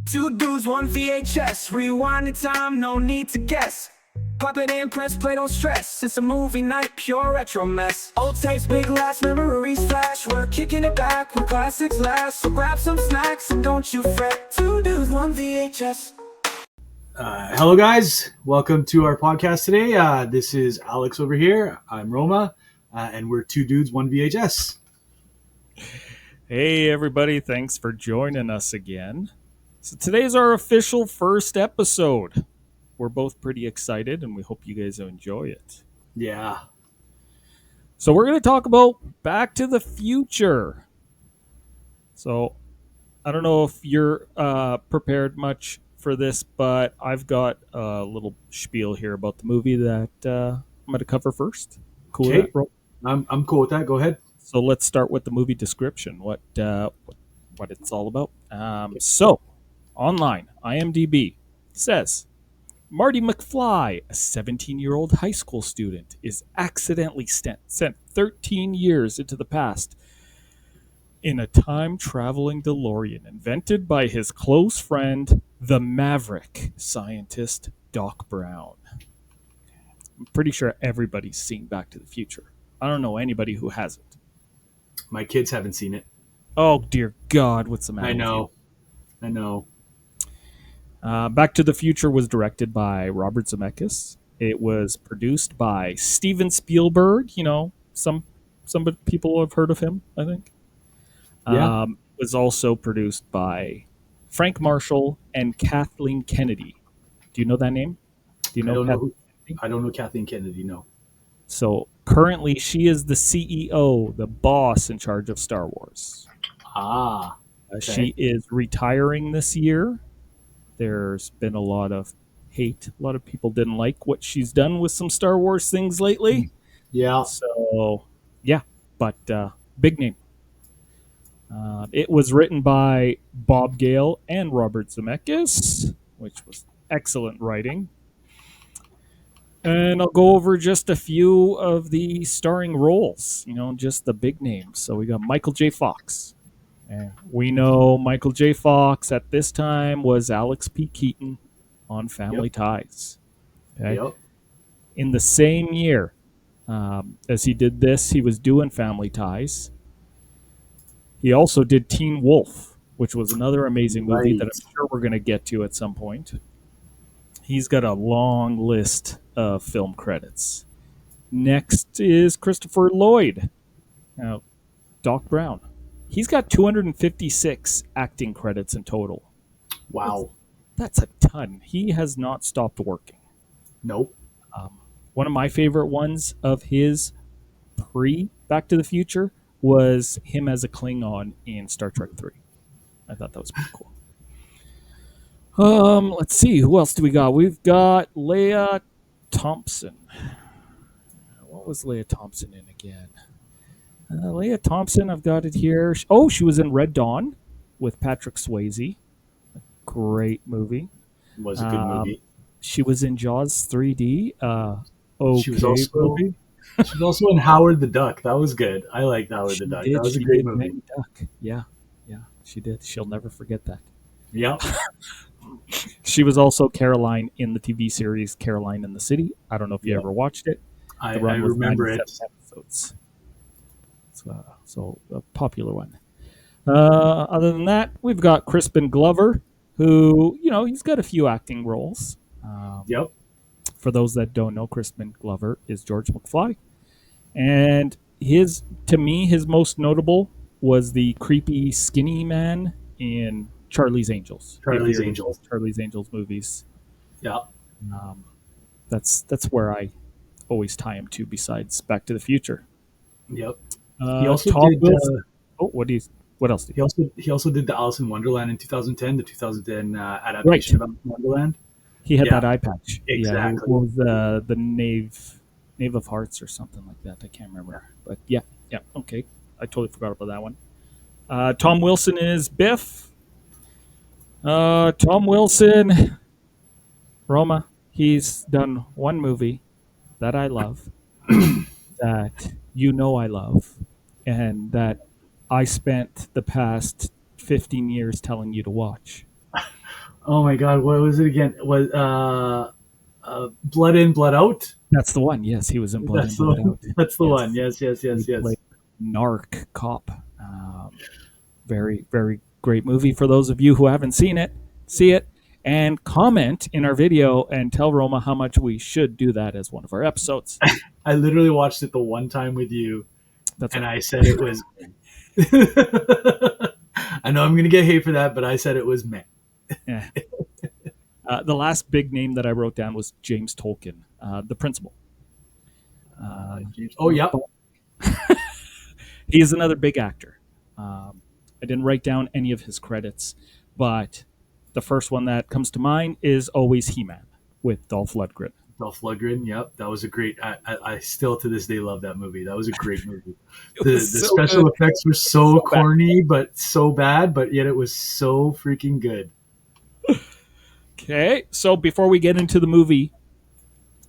Two dudes, one VHS. Rewind the time, no need to guess. Pop it in, press play, don't stress. It's a movie night, pure retro mess. Old tapes, big last memories flash. We're kicking it back when classics last. So grab some snacks and don't you fret. Two dudes, one VHS. Hello guys, welcome to our podcast today. This is Alex over here. I'm Roma, and we're Two Dudes One VHS. Hey everybody, thanks for joining us again. So today's our official first episode. We're both pretty excited and we hope you guys enjoy it. Yeah. So we're going to talk about Back to the Future. So I don't know if you're prepared much for this, but I've got a little spiel here about the movie that I'm going to cover first. Cool. Okay. That, bro? I'm cool with that. Go ahead. So let's start with the movie description, what it's all about. So, online, IMDb says, Marty McFly, a 17-year-old high school student, is accidentally sent 13 years into the past in a time-traveling DeLorean invented by his close friend, the Maverick scientist, Doc Brown. I'm pretty sure everybody's seen Back to the Future. I don't know anybody who hasn't. My kids haven't seen it. Oh, dear God, what's the matter I with know. you? Back to the Future was directed by Robert Zemeckis. It was produced by Steven Spielberg. You know, some people have heard of him, I think. Yeah. It was also produced by Frank Marshall and Kathleen Kennedy. Do you know that name? Do you know Kathleen Kennedy? I don't know Kathleen Kennedy, no. So currently she is the CEO, the boss in charge of Star Wars. Okay. She is retiring this year. There's been a lot of hate. A lot of people didn't like what she's done with some Star Wars things lately. Yeah. So, yeah, but big name. It was written by Bob Gale and Robert Zemeckis, which was excellent writing. And I'll go over just a few of the starring roles, just the big names. So we got Michael J. Fox. And we know Michael J. Fox at this time was Alex P. Keaton on Family Ties. Okay? Yep. In the same year as he did this, he was doing Family Ties. He also did Teen Wolf, which was another amazing movie that I'm sure we're going to get to at some point. He's got a long list of film credits. Next is Christopher Lloyd. Now, Doc Brown. He's got 256 acting credits in total. Wow. That's a ton. He has not stopped working. Nope. One of my favorite ones of his pre-Back to the Future was him as a Klingon in Star Trek 3. I thought that was pretty cool. Let's see. Who else do we got? We've got Leah Thompson. What was Leah Thompson in again? Leah Thompson, I've got it here. Oh, she was in Red Dawn with Patrick Swayze. A great movie. It was a good movie. She was in Jaws 3D. She was also in Howard the Duck. That was good. I liked Howard the Duck. That was a great movie. Duck. Yeah, she did. She'll never forget that. Yep. She was also Caroline in the TV series Caroline in the City. I don't know if you ever watched it. I remember it. Episodes. So a popular one. Other than that, we've got Crispin Glover, who, he's got a few acting roles. Yep. For those that don't know, Crispin Glover is George McFly. And his most notable was the creepy skinny man in Charlie's Angels. Charlie's Angels movies. Yeah. That's where I always tie him to besides Back to the Future. Yep. He also did. What else did he also did the Alice in Wonderland in 2010, the 2010 adaptation of Alice in Wonderland. He had that eye patch. Exactly. Yeah, what was the Knave of Hearts or something like that? I can't remember. But yeah, okay. I totally forgot about that one. Tom Wilson is Biff. Tom Wilson, Roma. He's done one movie that I love, that I love, and that I spent the past 15 years telling you to watch. Oh my God, what was it again? Was Blood In, Blood Out? That's the one. Yes, he was in Blood In, That's the Blood one. Out. That's the one. Yes, Yes, yes, he yes, yes. played narc cop. Very, very great movie. For those of you who haven't seen it, see it and comment in our video and tell Roma how much we should do that as one of our episodes. I literally watched it the one time with you, That's and right. I said it was. I know I'm going to get hate for that, but I said it was meh. Yeah. The last big name that I wrote down was James Tolkien, the principal. Oh, yeah. He is another big actor. I didn't write down any of his credits, but the first one that comes to mind is always He-Man with Dolph Lundgren. Dolph Lundgren. Yep, that was a great. I still to this day love that movie. That was a great movie. It The was so special good. effects were so So bad. corny, but so bad, but yet it was so freaking good. Okay, so before we get into the movie,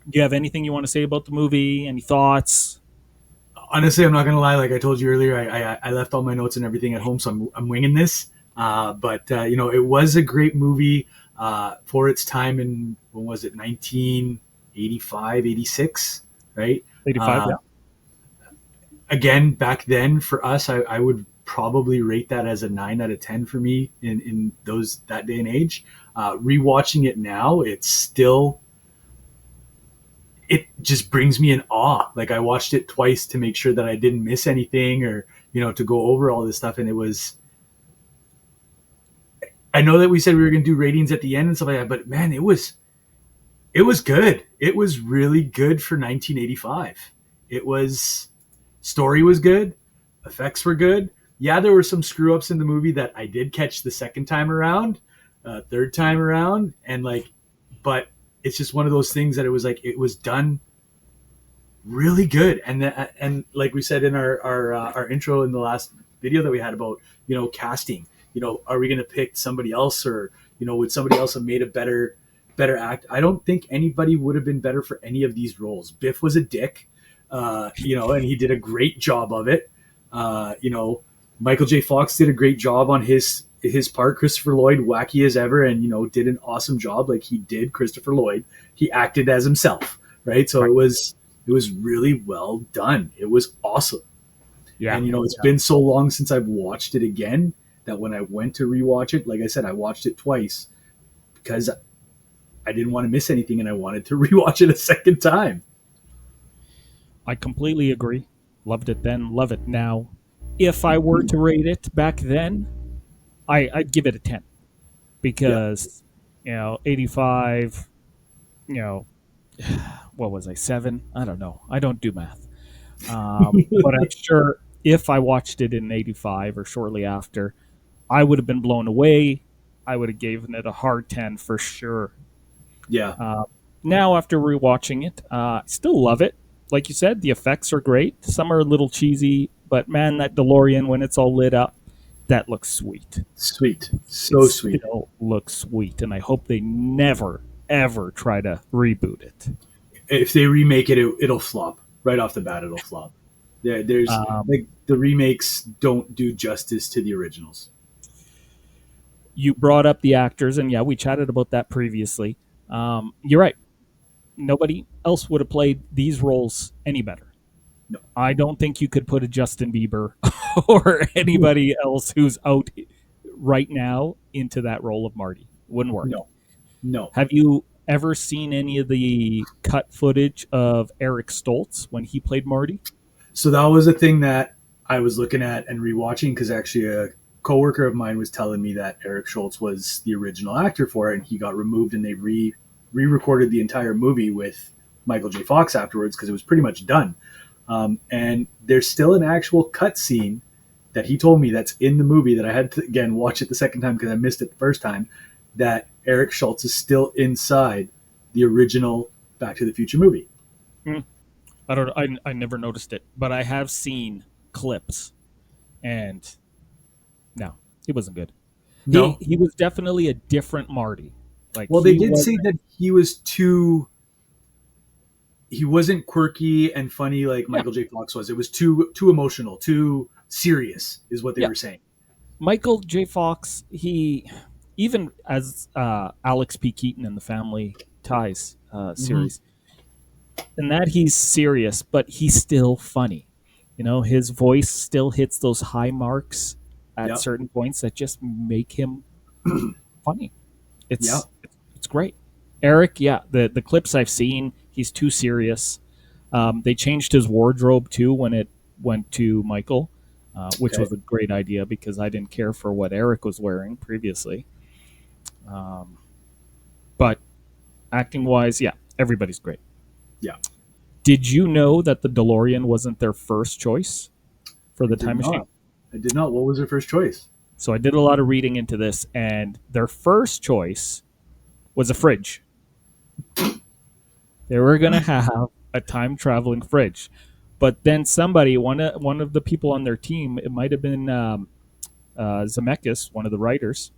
do you have anything you want to say about the movie? Any thoughts? Honestly, I'm not gonna lie. Like I told you earlier, I left all my notes and everything at home, so I'm winging this. But it was a great movie for its time in when was it 1985, 86, right? 85, Uh, yeah. Again, back then for us, I would probably rate that as a 9 out of 10 for me in those that day and age. Rewatching it now, it just brings me in awe. Like I watched it twice to make sure that I didn't miss anything or, to go over all this stuff. And I know that we said we were going to do ratings at the end and stuff like that, but man, it was good. It was really good for 1985. It was, story was good. Effects were good. Yeah, there were some screw ups in the movie that I did catch the second time around, third time around. But it's just one of those things that it was done really good. And like we said in our intro in the last video that we had about casting, are we going to pick somebody else or would somebody else have made a better act? I don't think anybody would have been better for any of these roles. Biff was a dick, and he did a great job of it. Michael J. Fox did a great job on his part. Christopher Lloyd, wacky as ever, and did an awesome job. Like he did Christopher Lloyd, he acted as himself, right? So it was really well done. It was awesome. Yeah. And it's been so long since I've watched it again that when I went to rewatch it, like I said, I watched it twice because I didn't want to miss anything and I wanted to rewatch it a second time. I completely agree. Loved it then, love it now. If I were to rate it back then, I'd give it a 10 because, 85, what was I, 7? I don't know. I don't do math. But I'm sure if I watched it in 85 or shortly after, I would have been blown away. I would have given it a hard 10 for sure. Yeah. Now, after rewatching it, I still love it. Like you said, the effects are great. Some are a little cheesy, but man, that DeLorean, when it's all lit up, that looks sweet. Sweet. So It sweet. still looks sweet, and I hope they never, ever try to reboot it. If they remake it, it'll flop. Right off the bat, it'll flop. There's like the remakes don't do justice to the originals. You brought up the actors, and yeah, we chatted about that previously. You're right. Nobody else would have played these roles any better. No. I don't think you could put a Justin Bieber or anybody else who's out right now into that role of Marty. Wouldn't work. No. Have you ever seen any of the cut footage of Eric Stoltz when he played Marty? So that was a thing that I was looking at and rewatching because actually a coworker of mine was telling me that Eric Schultz was the original actor for it, and he got removed, and they re-recorded the entire movie with Michael J. Fox afterwards because it was pretty much done. And there's still an actual cut scene that he told me that's in the movie that I had to, again, watch it the second time because I missed it the first time, that Eric Schultz is still inside the original Back to the Future movie. I don't. I never noticed it, but I have seen clips, and no, he wasn't good. No. He was definitely a different Marty. Like, Well, they he did was- say that he was he wasn't quirky and funny like Michael J. Fox was. It was too emotional, too serious is what they Yeah. were saying. Michael J. Fox. even as Alex P. Keaton in the Family Ties Hmm. series, in that he's serious, but he's still funny. You know, his voice still hits those high marks at Yep. certain points that just make him funny. Yep. It's great. Eric, yeah, the clips I've seen, he's too serious. They changed his wardrobe too when it went to Michael, which Okay. was a great idea because I didn't care for what Eric was wearing previously. Um, but acting wise, yeah, everybody's great. Yeah. Did you know that the DeLorean wasn't their first choice for I the did time machine? not. I did not. What was their first choice? So I did a lot of reading into this, and their first choice was a fridge. They were going to have a time traveling fridge. But then somebody, one of the people on their team, it might have been Zemeckis, one of the writers,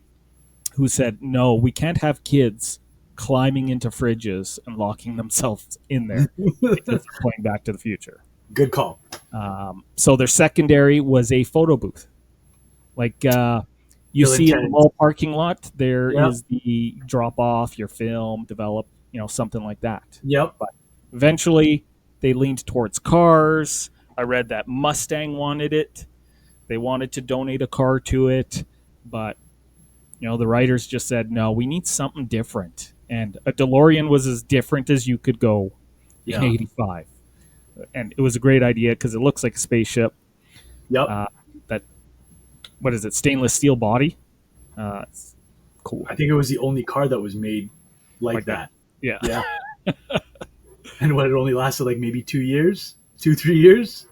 who said, "No, we can't have kids climbing into fridges and locking themselves in there because they're playing Back to the Future." Good call. So their secondary was a photo booth, like you Bill and see in the Ted. mall parking lot. There Yep. is the drop off your film, develop, something like that. Yep. But eventually, they leaned towards cars. I read that Mustang wanted it. They wanted to donate a car to it, but the writers just said, no, we need something different. And a DeLorean was as different as you could go in Yeah. '85. And it was a great idea because it looks like a spaceship. Yep. Uh, that, what is it, stainless steel body? It's cool. I think it was the only car that was made like that. Yeah. Yeah. And what, it only lasted like maybe 2 years, 3 years.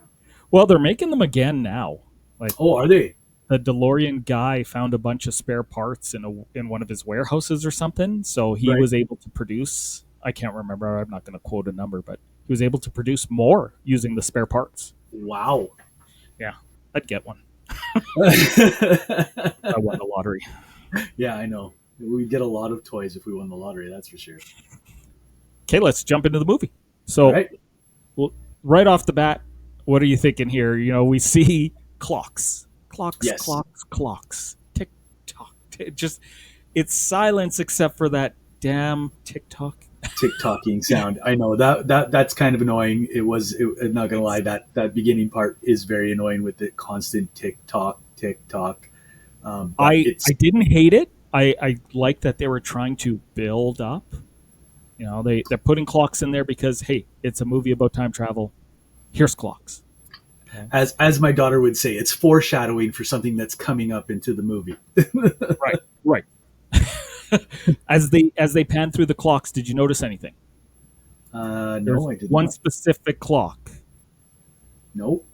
Well, they're making them again now. Like Oh, are they? the DeLorean guy found a bunch of spare parts in one of his warehouses or something, so he Right. was able to produce. I can't remember. I'm not going to quote a number, but he was able to produce more using the spare parts. Wow. Yeah, I'd get one. I won the lottery. Yeah, I know. We'd get a lot of toys if we won the lottery, that's for sure. Okay, let's jump into the movie. All So, right. well, right off the bat, what are you thinking here? We see clocks, Yes. clocks, tick tock. Just it's silence except for that damn tick tock. Tick-tocking sound. I know that's kind of annoying. I'm not gonna lie, that beginning part is very annoying with the constant tick-tock, tick-tock. But I didn't hate it. I like that they were trying to build up. They're putting clocks in there because hey, it's a movie about time travel. Here's clocks. as my daughter would say, it's foreshadowing for something that's coming up into the movie. Right, right. As they pan through the clocks, did you notice anything? There's No, I did one not. specific clock Nope.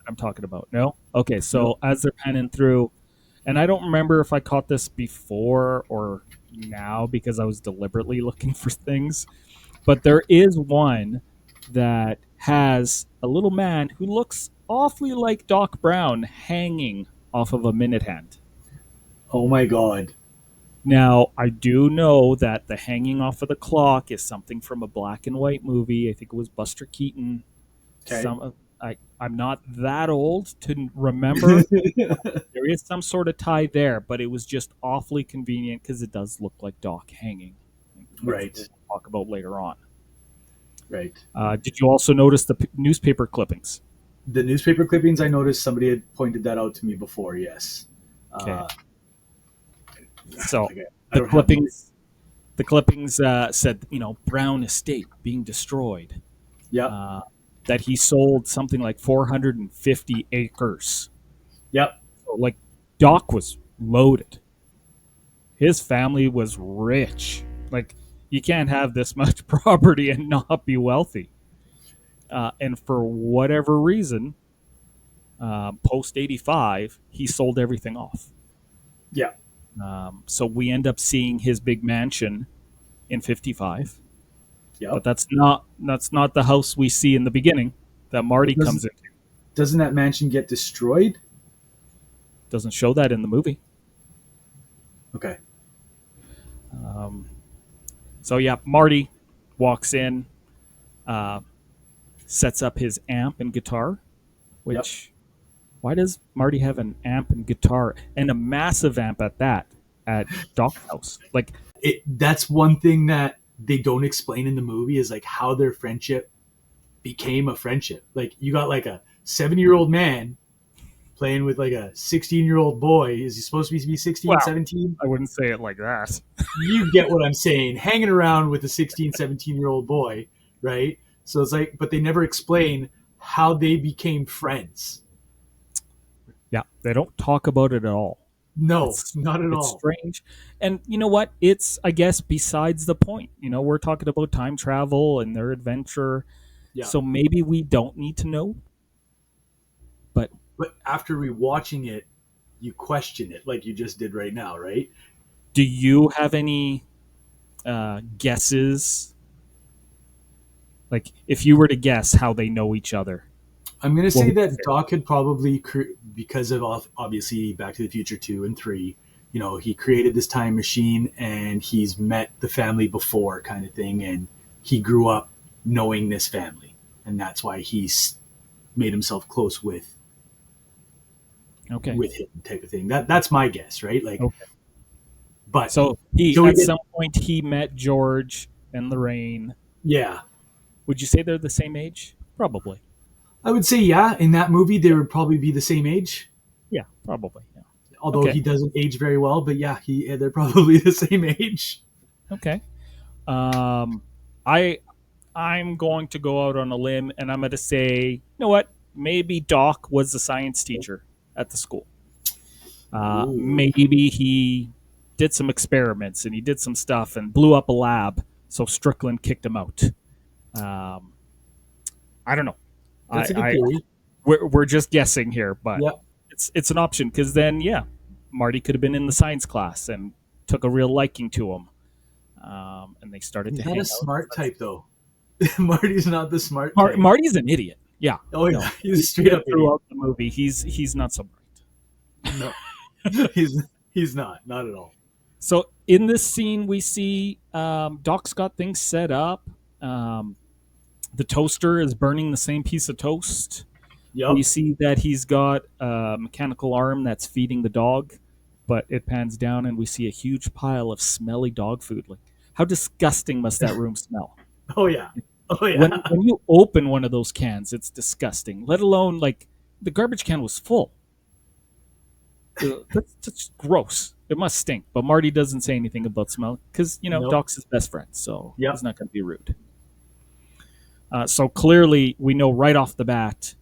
I'm talking about. No? Okay, so as they're panning through, and I don't remember if I caught this before or now because I was deliberately looking for things, but there is one that has a little man who looks awfully like Doc Brown hanging off of a minute hand. Oh my god. Now, I do know that the hanging off of the clock is something from a black and white movie. I think it was Buster Keaton. Okay. I'm not that old to remember. There is some sort of tie there, but it was just awfully convenient because it does look like Doc hanging, which Right. we'll talk about later on. Right. Did you also notice the newspaper clippings? The newspaper clippings, I noticed somebody had pointed that out to me before. Yes. Okay. So okay. I the don't have the clippings said, Brown Estate being destroyed. Yep. That he sold something like 450 acres. Yep. So, like, Doc was loaded. His family was rich. Like, you can't have this much property and not be wealthy. And for whatever reason, post '85, he sold everything off. Yeah. So we end up seeing his big mansion in '55. Yep. But that's not the house we see in the beginning that Marty comes into. Doesn't that mansion get destroyed? Doesn't show that in the movie. Okay. So yeah, Marty walks in, sets up his amp and guitar. Which, why does Marty have an amp and guitar and a massive amp at that at Doc's house. Like, That's one thing that they don't explain in the movie is like how their friendship became a friendship. Like you got like a 7-year-old man playing with like a 16-year-old boy. Is he supposed to be 16, wow, 17? I wouldn't say it like that. You get what I'm saying. Hanging around with a 16, 17-year-old boy, right? So it's like, but they never explain how they became friends. Yeah, they don't talk about it at all. No, It's not at it's all. strange. And you know what? It's, I guess, besides the point. We're talking about time travel and their adventure. Yeah. So maybe we don't need to know. But But after rewatching it, you question it like you just did right now, right? do you have any guesses? Like, if you were to guess how they know each other, I'm going to what say would you that say? Doc had probably, because of obviously Back to the Future 2 and 3, he created this time machine and he's met the family before kind of thing. And he grew up knowing this family. And that's why he's made himself close with Okay. him type of thing. That's my guess, right? Like, Okay. but So he so we at did, some point he met George and Lorraine. yeah. Would you say they're the same age? Probably. I would say, yeah, in that movie, they would probably be the same age. Yeah, probably. Yeah. Although Okay. he doesn't age very well, but yeah, they're probably the same age. Okay. Um, I I'm going to go out on a limb and I'm going to say, you know what? Maybe Doc was the science teacher at the school. Ooh, Maybe he did some experiments and he did some stuff and blew up a lab, so Strickland kicked him out. Um, I don't know. that's a good I theory. we're just guessing here, but Yeah, it's an option because then yeah, Marty could have been in the science class and took a real liking to him, and they started to he's not hang a out. smart type though. Marty's not the smart type. Marty's an idiot. Yeah, Oh no, yeah, he's a straight up idiot. throughout the movie, he's not so bright. No, he's not at all. So in this scene, we see Doc's got things set up. The toaster is burning the same piece of toast. Yep. We see that he's got a mechanical arm that's feeding the dog, but it pans down and we see a huge pile of smelly dog food. Like, how disgusting must that room smell? Oh yeah. Oh yeah. When you open one of those cans, it's disgusting. Let alone like the garbage can was full. That's gross. It must stink. But Marty doesn't say anything about smell because Nope. Doc's his best friend, so Yep. he's not going to be rude. So clearly, we know right off the bat,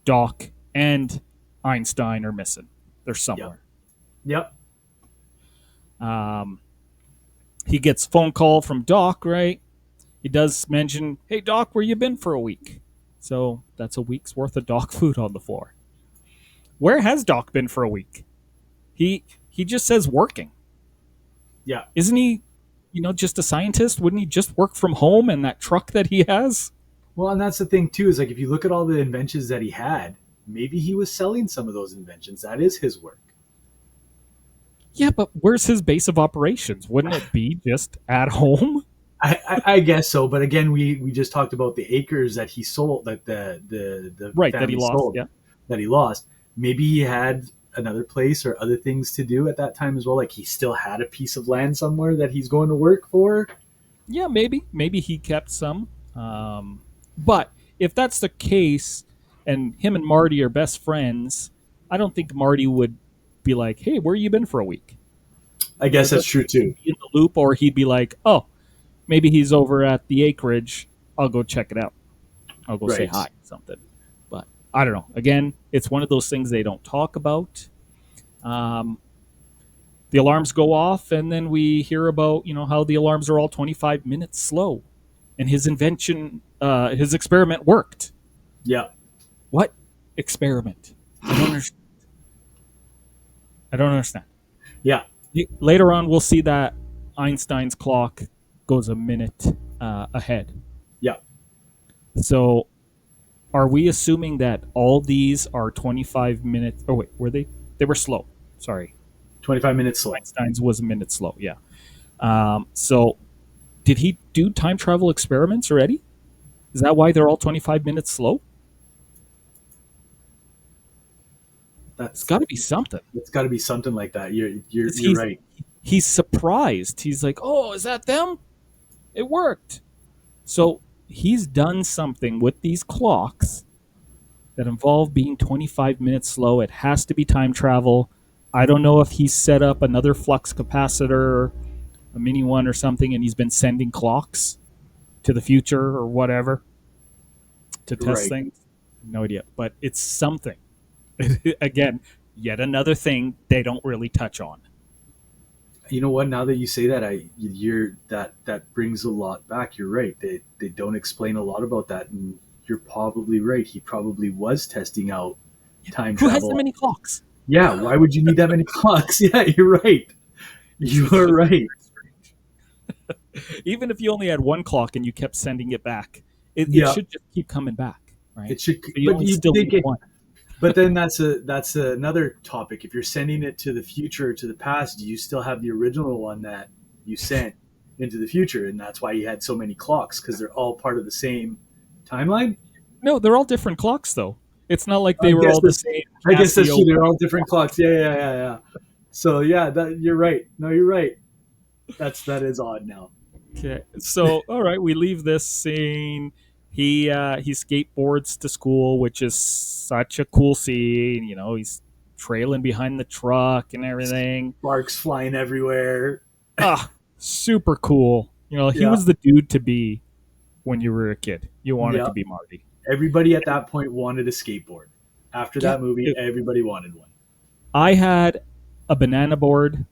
Doc and Einstein are missing. They're somewhere. Yep. He gets a phone call from Doc, right? He does mention, "Hey Doc, where you been for a week?" So that's a week's worth of dog food on the floor. Where has Doc been for a week? He just says working. Yeah. Isn't he, just a scientist? Wouldn't he just work from home and that truck that he has? Well, and that's the thing too, is like if you look at all the inventions that he had, maybe he was selling some of those inventions. That is his work. Yeah, but where's his base of operations? Wouldn't it be just at home? I guess so, but again, we just talked about the acres that he sold, that the Right, that family he lost. sold, Yeah. that he lost. Maybe he had another place or other things to do at that time as well. Like he still had a piece of land somewhere that he's going to work for. Yeah, maybe he kept some. But if that's the case, and him and Marty are best friends, I don't think Marty would be like, "Hey, where you been for a week?" I guess that's true too. In the loop, or he'd be like, "Oh, maybe he's over at the acreage. I'll go check it out. I'll go say Right. hi, something." But I don't know. Again, it's one of those things they don't talk about. The alarms go off, and then we hear about how the alarms are all 25 minutes slow, and his his experiment worked. Yeah. What experiment? I don't understand. I don't understand. Yeah. Later on, we'll see that Einstein's clock goes a minute ahead. Yeah. So, are we assuming that all these are 25 minutes? Oh wait, were they? They were slow. Sorry, 25 minutes slow. Einstein's was a minute slow. Yeah. So, did he do time travel experiments already? Is that why they're all 25 minutes slow? It's That's got to be something. it's got to be something like that. You're 'Cause you're right. he's surprised. He's like, "Oh, is that them? It worked." So he's done something with these clocks that involve being 25 minutes slow. It has to be time travel. I don't know if he's set up another flux capacitor, a mini one or something, and he's been sending clocks to the future or whatever to test Right. things. No idea, but it's something. Again, yet another thing they don't really touch on. You know what? Now that you say that, that brings a lot back. You're right. They don't explain a lot about that, and you're probably right. He probably was testing out time Who has so travel. many clocks? Yeah. Why would you need that many clocks? Yeah, you're right. You are right. Even if you only had one clock and you kept sending it back, it Yeah. should just keep coming back, right? It should, So you but only you still think need it, one. but then that's another topic. If you're sending it to the future or to the past, do you still have the original one that you sent into the future? And that's why you had so many clocks, because they're all part of the same timeline. No, they're all different clocks, though. It's not like I they were guess all the that's same. I guess that's true. Casio. They're all different clocks. Yeah, yeah, yeah, yeah. So yeah, you're right. No, you're right. That is odd now. Okay, so all right, we leave this scene. He skateboards to school, which is such a cool scene. You know, he's trailing behind the truck and everything. Sparks flying everywhere. Ah, super cool. You know, he Yeah, was the dude to be when you were a kid. You wanted yeah. to be Marty. Everybody at that point wanted a skateboard. After Yeah, that movie, everybody wanted one. I had a banana board.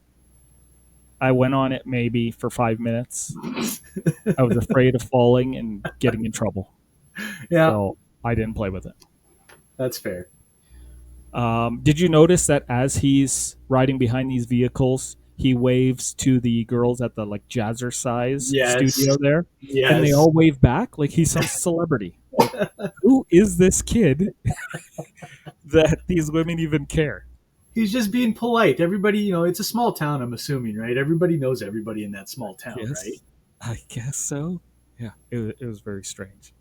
I went on it maybe for 5 minutes. I was afraid of falling and getting in trouble, Yeah, so I didn't play with it. that's fair. Did you notice that as he's riding behind these vehicles, he waves to the girls at the like Jazzercise Yes, studio there, and they yes. all wave back like he's some celebrity. Like, who is this kid that these women even care? He's just being polite. Everybody, it's a small town, I'm assuming, right? Everybody knows everybody in that small town, right? Yes, I guess so. Yeah, it was very strange.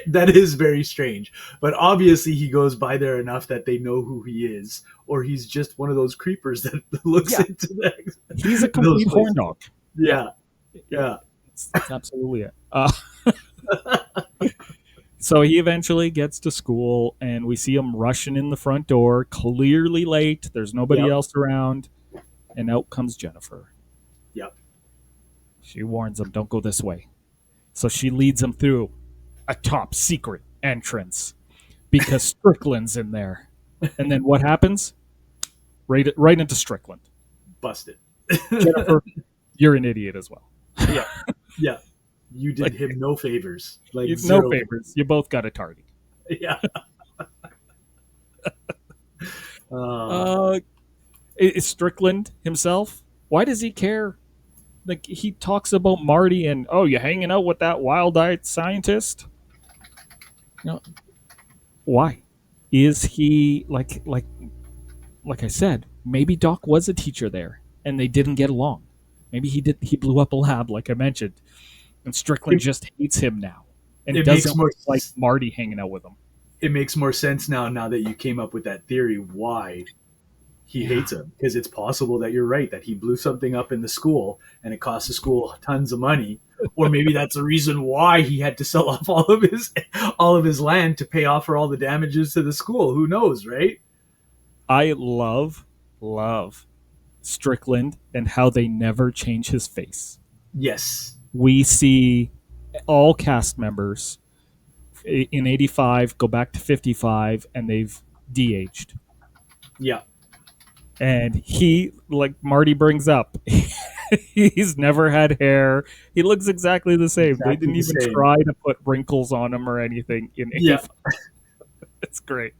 That is very strange. But obviously, he goes by there enough that they know who he is, or he's just one of those creepers that looks Yeah, into he's a those complete horn places. dog. Yeah, Yeah, yeah, it's absolutely it. So he eventually gets to school, and we see him rushing in the front door, clearly late. There's nobody yep, else around, and out comes Jennifer. yep. She warns him, "Don't go this way." So she leads him through a top secret entrance because Strickland's in there. And then what happens? Right into Strickland. Busted. Jennifer, you're an idiot as well. Yeah, yeah. You did Like, him no favors. Like no zero. favors. You both got a target. Yeah. Uh, is Strickland himself? Why does he care? Like he talks about Marty and you hanging out with that wild-eyed scientist. You know, why? Is he like I said? Maybe Doc was a teacher there, and they didn't get along. Maybe he did. He blew up a lab, like I mentioned, and Strickland it, just hates him now and it makes doesn't more like Marty hanging out with him. it makes more sense now that you came up with that theory why he Yeah. hates him, because it's possible that you're right, that he blew something up in the school and it cost the school tons of money, or maybe that's the reason why he had to sell off all of his land to pay off for all the damages to the school. Who knows, right? I love Strickland and how they never change his face. Yes. We see all cast members in 85 go back to 55 and they've de-aged. Yeah. And he, like Marty brings up, he's never had hair. He looks exactly the same. They Exactly didn't the even same. try to put wrinkles on him or anything in Yeah. 85. It's great.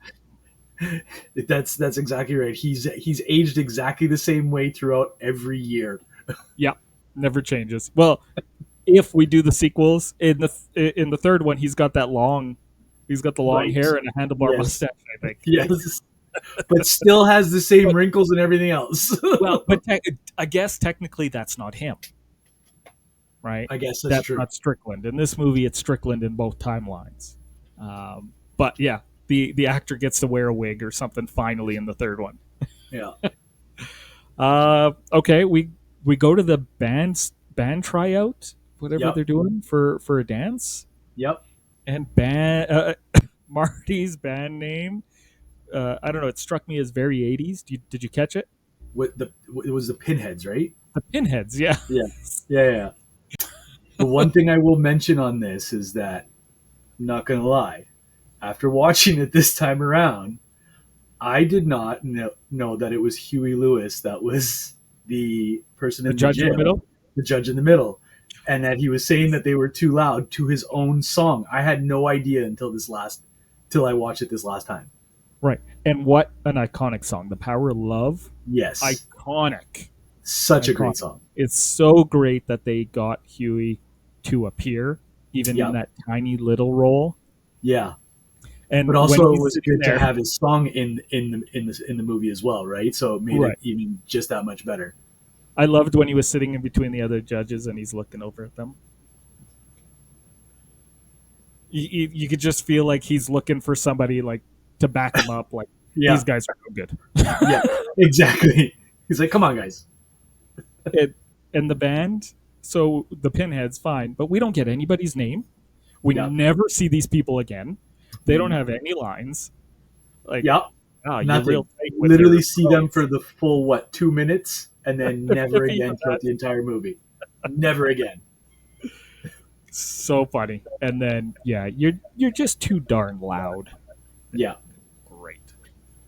That's exactly right. He's aged exactly the same way throughout every year. Yeah, never changes. Well, if we do the sequels in the third one, he's got the long Right. hair and a handlebar Yes. mustache, I think. Yes. But still has the same wrinkles and everything else. Well, but I guess technically that's not him, right? I guess that's true. not Strickland. In this movie, it's Strickland in both timelines. But yeah, the actor gets to wear a wig or something finally in the third one. Yeah. Okay, we go to the band tryout, whatever Yep. they're doing for a dance, Yep. and Marty's band name. I don't know. It struck me as very 80s. Did you catch it? It was the Pinheads, right? The Pinheads, yeah. Yeah. Yeah. Yeah. The one thing I will mention on this is that, I'm not gonna lie, after watching it this time around, I did not know that it was Huey Lewis that was the person The in the judge in the jail, middle. the judge in the middle, and that he was saying that they were too loud to his own song. I had no idea till I watched it this last time. Right. And what an iconic song. The Power of Love. Yes, Iconic. such a Iconic. great song. It's so great that they got Huey to appear, even Yeah. in that tiny little role. Yeah, And but when also it he's was sitting good there, to have his song in the movie as well, right? So it made Right. it even just that much better. I loved when he was sitting in between the other judges and he's looking over at them. You could just feel like he's looking for somebody like to back him up. Like Yeah, these guys are no good. yeah, exactly. He's like, "Come on, guys." And the band, so the Pinheads, fine, but we don't get anybody's name. We Yeah. never see these people again. They don't Mhm. have any lines. Like, Yeah, you're nothing. real tight with Literally your see them for the full 2 minutes, and then never If again even throughout the entire movie. Never again. so funny. And then you're just too darn loud. Yeah, Great.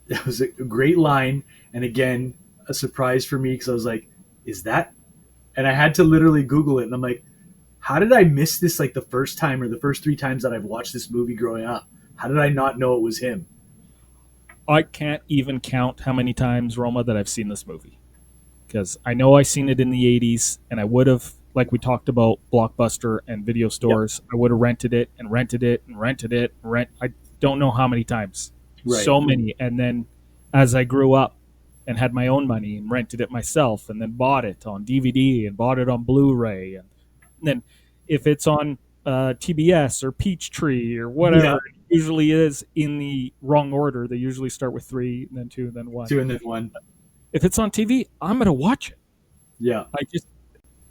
that was a great line, and again, a surprise for me because I was like, "Is that?" And I had to literally Google it, and I'm like, "How did I miss this? Like the first time or the first 3 times that I've watched this movie growing up? How did I not know it was him?" I can't even count how many times, Roma, that I've seen this movie. Because I know I seen it in the 80s, and I would have, like we talked about, Blockbuster and video stores, I would have rented it and rented it and rented it. I don't know how many times. Right. So many. And then as I grew up and had my own money and rented it myself and then bought it on DVD and bought it on Blu-ray. And then if it's on TBS or Peachtree or whatever, Yeah. it usually is in the wrong order. They usually start with 3, and then 2, and then 1. 2 and then 1. If it's on TV, I'm gonna watch it. Yeah. I just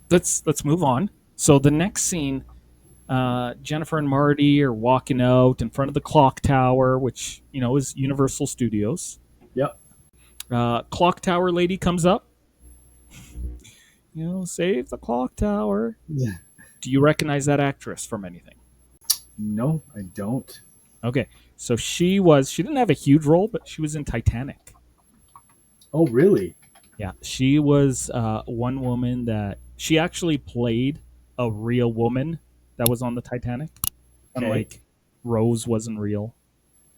let's move on. So the next scene, Jennifer and Marty are walking out in front of the clock tower, which is Universal Studios. Yep. Clock tower lady comes up. Save the clock tower. Yeah. Do you recognize that actress from anything? No, I don't. Okay, so she didn't have a huge role, but she was in Titanic. Oh, really? Yeah, she was one woman that she actually played a real woman that was on the Titanic. Okay. Unlike Rose wasn't real.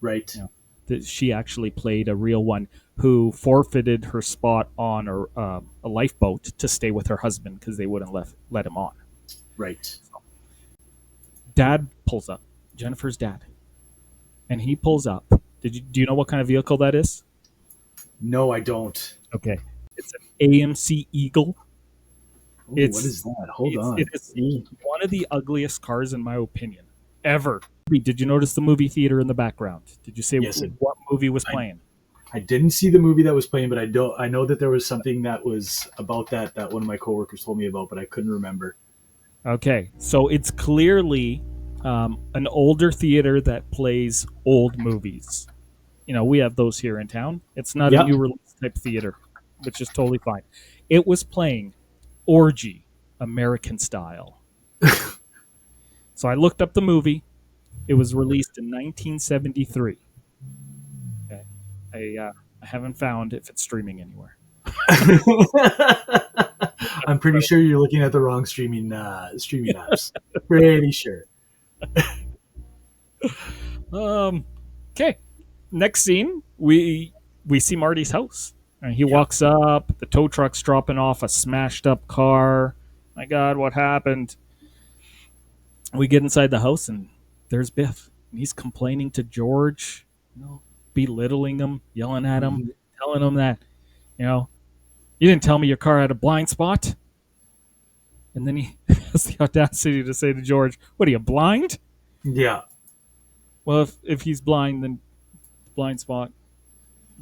Right. Yeah. She actually played a real one who forfeited her spot on a lifeboat to stay with her husband because they wouldn't let him on. Right. Dad pulls up, Jennifer's dad, and he pulls up. Do you know what kind of vehicle that is? No, I don't. Okay, it's an AMC Eagle. Oh, what is that? Hold on. It is one of the ugliest cars, in my opinion, ever. Did you notice the movie theater in the background? Did you say Yes, what movie was playing? I didn't see the movie that was playing, but I know that there was something that was about that one of my coworkers told me about, but I couldn't remember. Okay, so it's clearly an older theater that plays old movies. We have those here in town. It's not a new release type theater, which is totally fine. It was playing Orgy, American Style. So I looked up the movie. It was released in 1973. Okay, I haven't found if it's streaming anywhere. I'm pretty sure you're looking at the wrong streaming apps. Pretty sure. Okay. Next scene, we see Marty's house. And he walks up. The tow truck's dropping off a smashed up car. My God, what happened? We get inside the house, and there's Biff. And he's complaining to George, belittling him, yelling at him, telling him that, you didn't tell me your car had a blind spot. And then he has the audacity to say to George, "What are you, blind?" Yeah. Well, if he's blind, then blind spot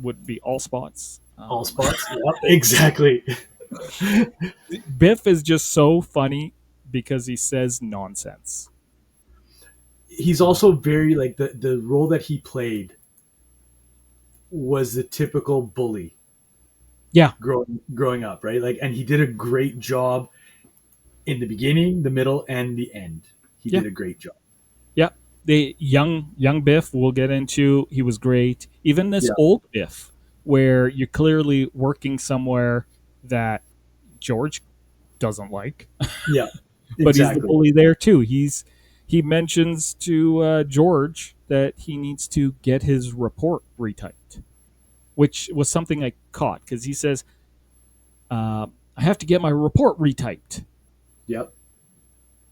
would be all spots. All spots. Yep, exactly. Biff is just so funny because he says nonsense. He's also very like the role that he played was the typical bully Yeah, growing up, right? Like, and he did a great job in the beginning, the middle, and the end. He yeah, did a great job. yeah. The young Biff we'll get into. He was great. Even this Yeah, old Biff, where you're clearly working somewhere that George doesn't like, yeah, but he's the exactly. bully there too. He mentions to George that he needs to get his report retyped, which was something I caught because he says, "I have to get my report retyped." Yep.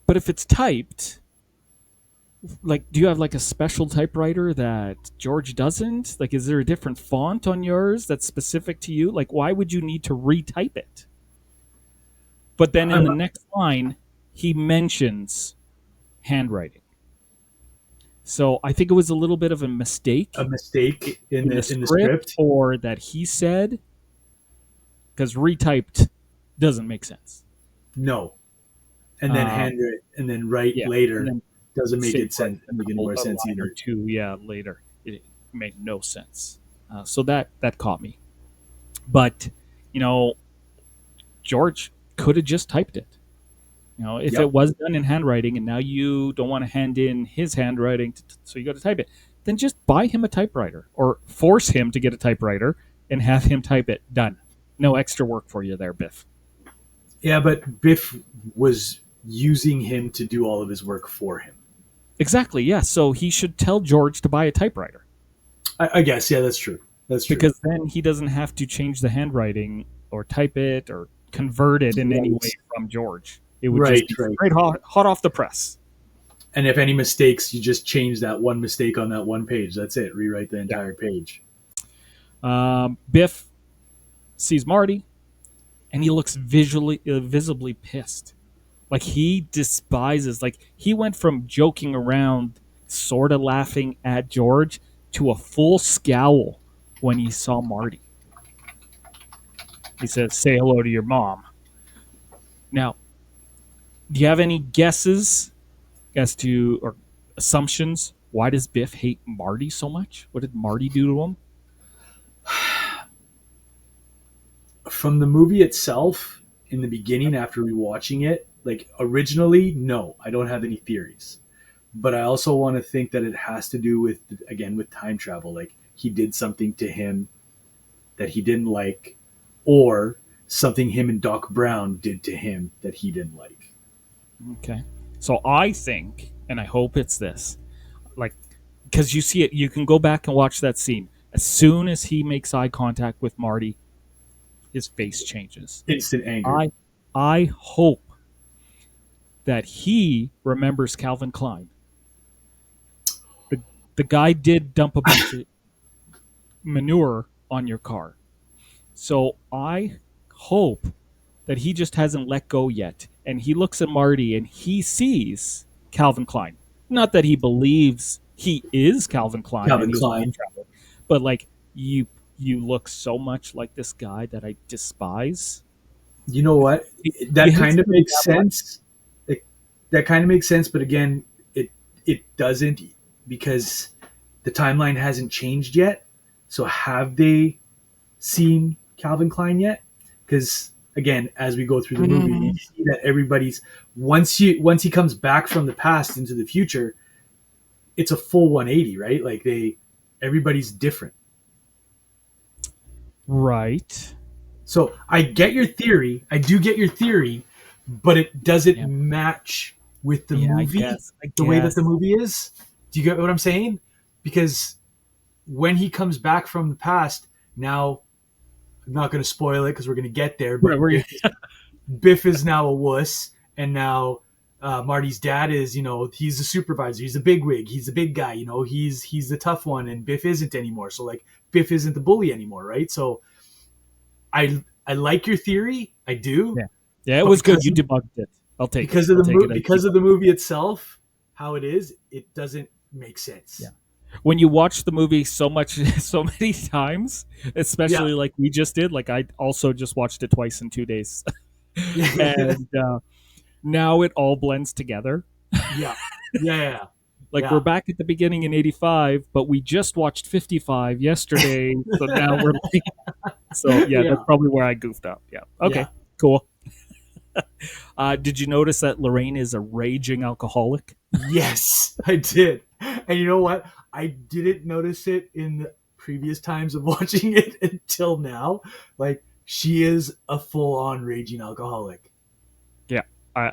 But if it's typed, like, do you have like a special typewriter that George doesn't? Like, is there a different font on yours that's specific to you? Like, why would you need to retype it? But then in I'm the next line, he mentions handwriting. So I think it was a little bit of a a mistake mistake in the in the script script. or that he said, because retyped doesn't make sense. No, and then Um, handwrite and then write yeah, and later then doesn't make same it like sense. a Make any couple more a sense line or either. two, yeah, later. It made no sense. So that caught me. But you know, George could have just typed it. You know, if Yep. it was done in handwriting, and now you don't want to hand in his handwriting, so you got to type it, then just buy him a typewriter or force him to get a typewriter and have him type it. Done. No extra work for you there, Biff. Yeah, but Biff was using him to do all of his work for him. Exactly. Yeah. So he should tell George to buy a typewriter I guess. Yeah, that's true. That's true. because then he doesn't have to change the handwriting or type it or convert it in any way Right. from George. It would just Right. be Right. straight hot off the press. And if any mistakes, you just change that one mistake on that one page. That's it. Rewrite the Yeah. entire page. Biff sees Marty, and he looks visibly pissed. Like he despises. Like he went from joking around, sort of laughing at George, to a full scowl when he saw Marty. He says, "Say hello to your mom." Now, do you have any guesses as to or assumptions? Why does Biff hate Marty so much? What did Marty do to him? From the movie itself, in the beginning, after rewatching it, like originally, no, I don't have any theories. But I also want to think that it has to do with, again, with time travel. Like he did something to him that he didn't like, or something him and Doc Brown did to him that he didn't like. Okay. So I think, and I hope it's this, like, because you see it, you can go back and watch that scene. As soon as he makes eye contact with Marty, his face changes. Instant anger. I hope that he remembers Calvin Klein. The guy did dump a bunch of manure on your car. So I hope that he just hasn't let go yet. And he looks at Marty and he sees Calvin Klein. Not that he believes he is Calvin Klein Calvin and he's Klein. time traveler, but like you look so much like this guy that I despise. You know what? He That hates kind of him makes that much. sense. That kind of makes sense, but again, it doesn't because the timeline hasn't changed yet. So have they seen Calvin Klein yet? Because again, as we go through the movie, we see that everybody's once he comes back from the past into the future, it's a full 180, right? Like everybody's different. Right. So I get your theory. I do get your theory, but it doesn't Yeah. match with the Yeah, movie, I the way that guess. the movie is. Do you get what I'm saying? Because when he comes back from the past, now I'm not going to spoil it because we're going to get there. But Biff is now a wuss, and now Marty's dad is, he's a supervisor. He's a bigwig. He's a big guy. He's the tough one, and Biff isn't anymore. So like Biff isn't the bully anymore, right? So I like your theory. I do. Yeah. Yeah, it But was good. because You debunked it. I'll take because it. of I'll the take it. because of the movie itself, how it is, it doesn't make sense. Yeah. when you watch the movie so much, so many times, Yeah. especially like we just did. Like I also just watched it twice in 2 days, and now it all blends together. Yeah. Yeah. Like we're Yeah. back at the beginning in '85, but we just watched '55 yesterday, so now we're like, so yeah, Yeah. that's probably where I goofed up. Yeah. Okay. Yeah. Cool. Did you notice that Lorraine is a raging alcoholic? Yes, I did. And you know what? I didn't notice it in the previous times of watching it until now. Like, she is a full on raging alcoholic. Yeah. Uh,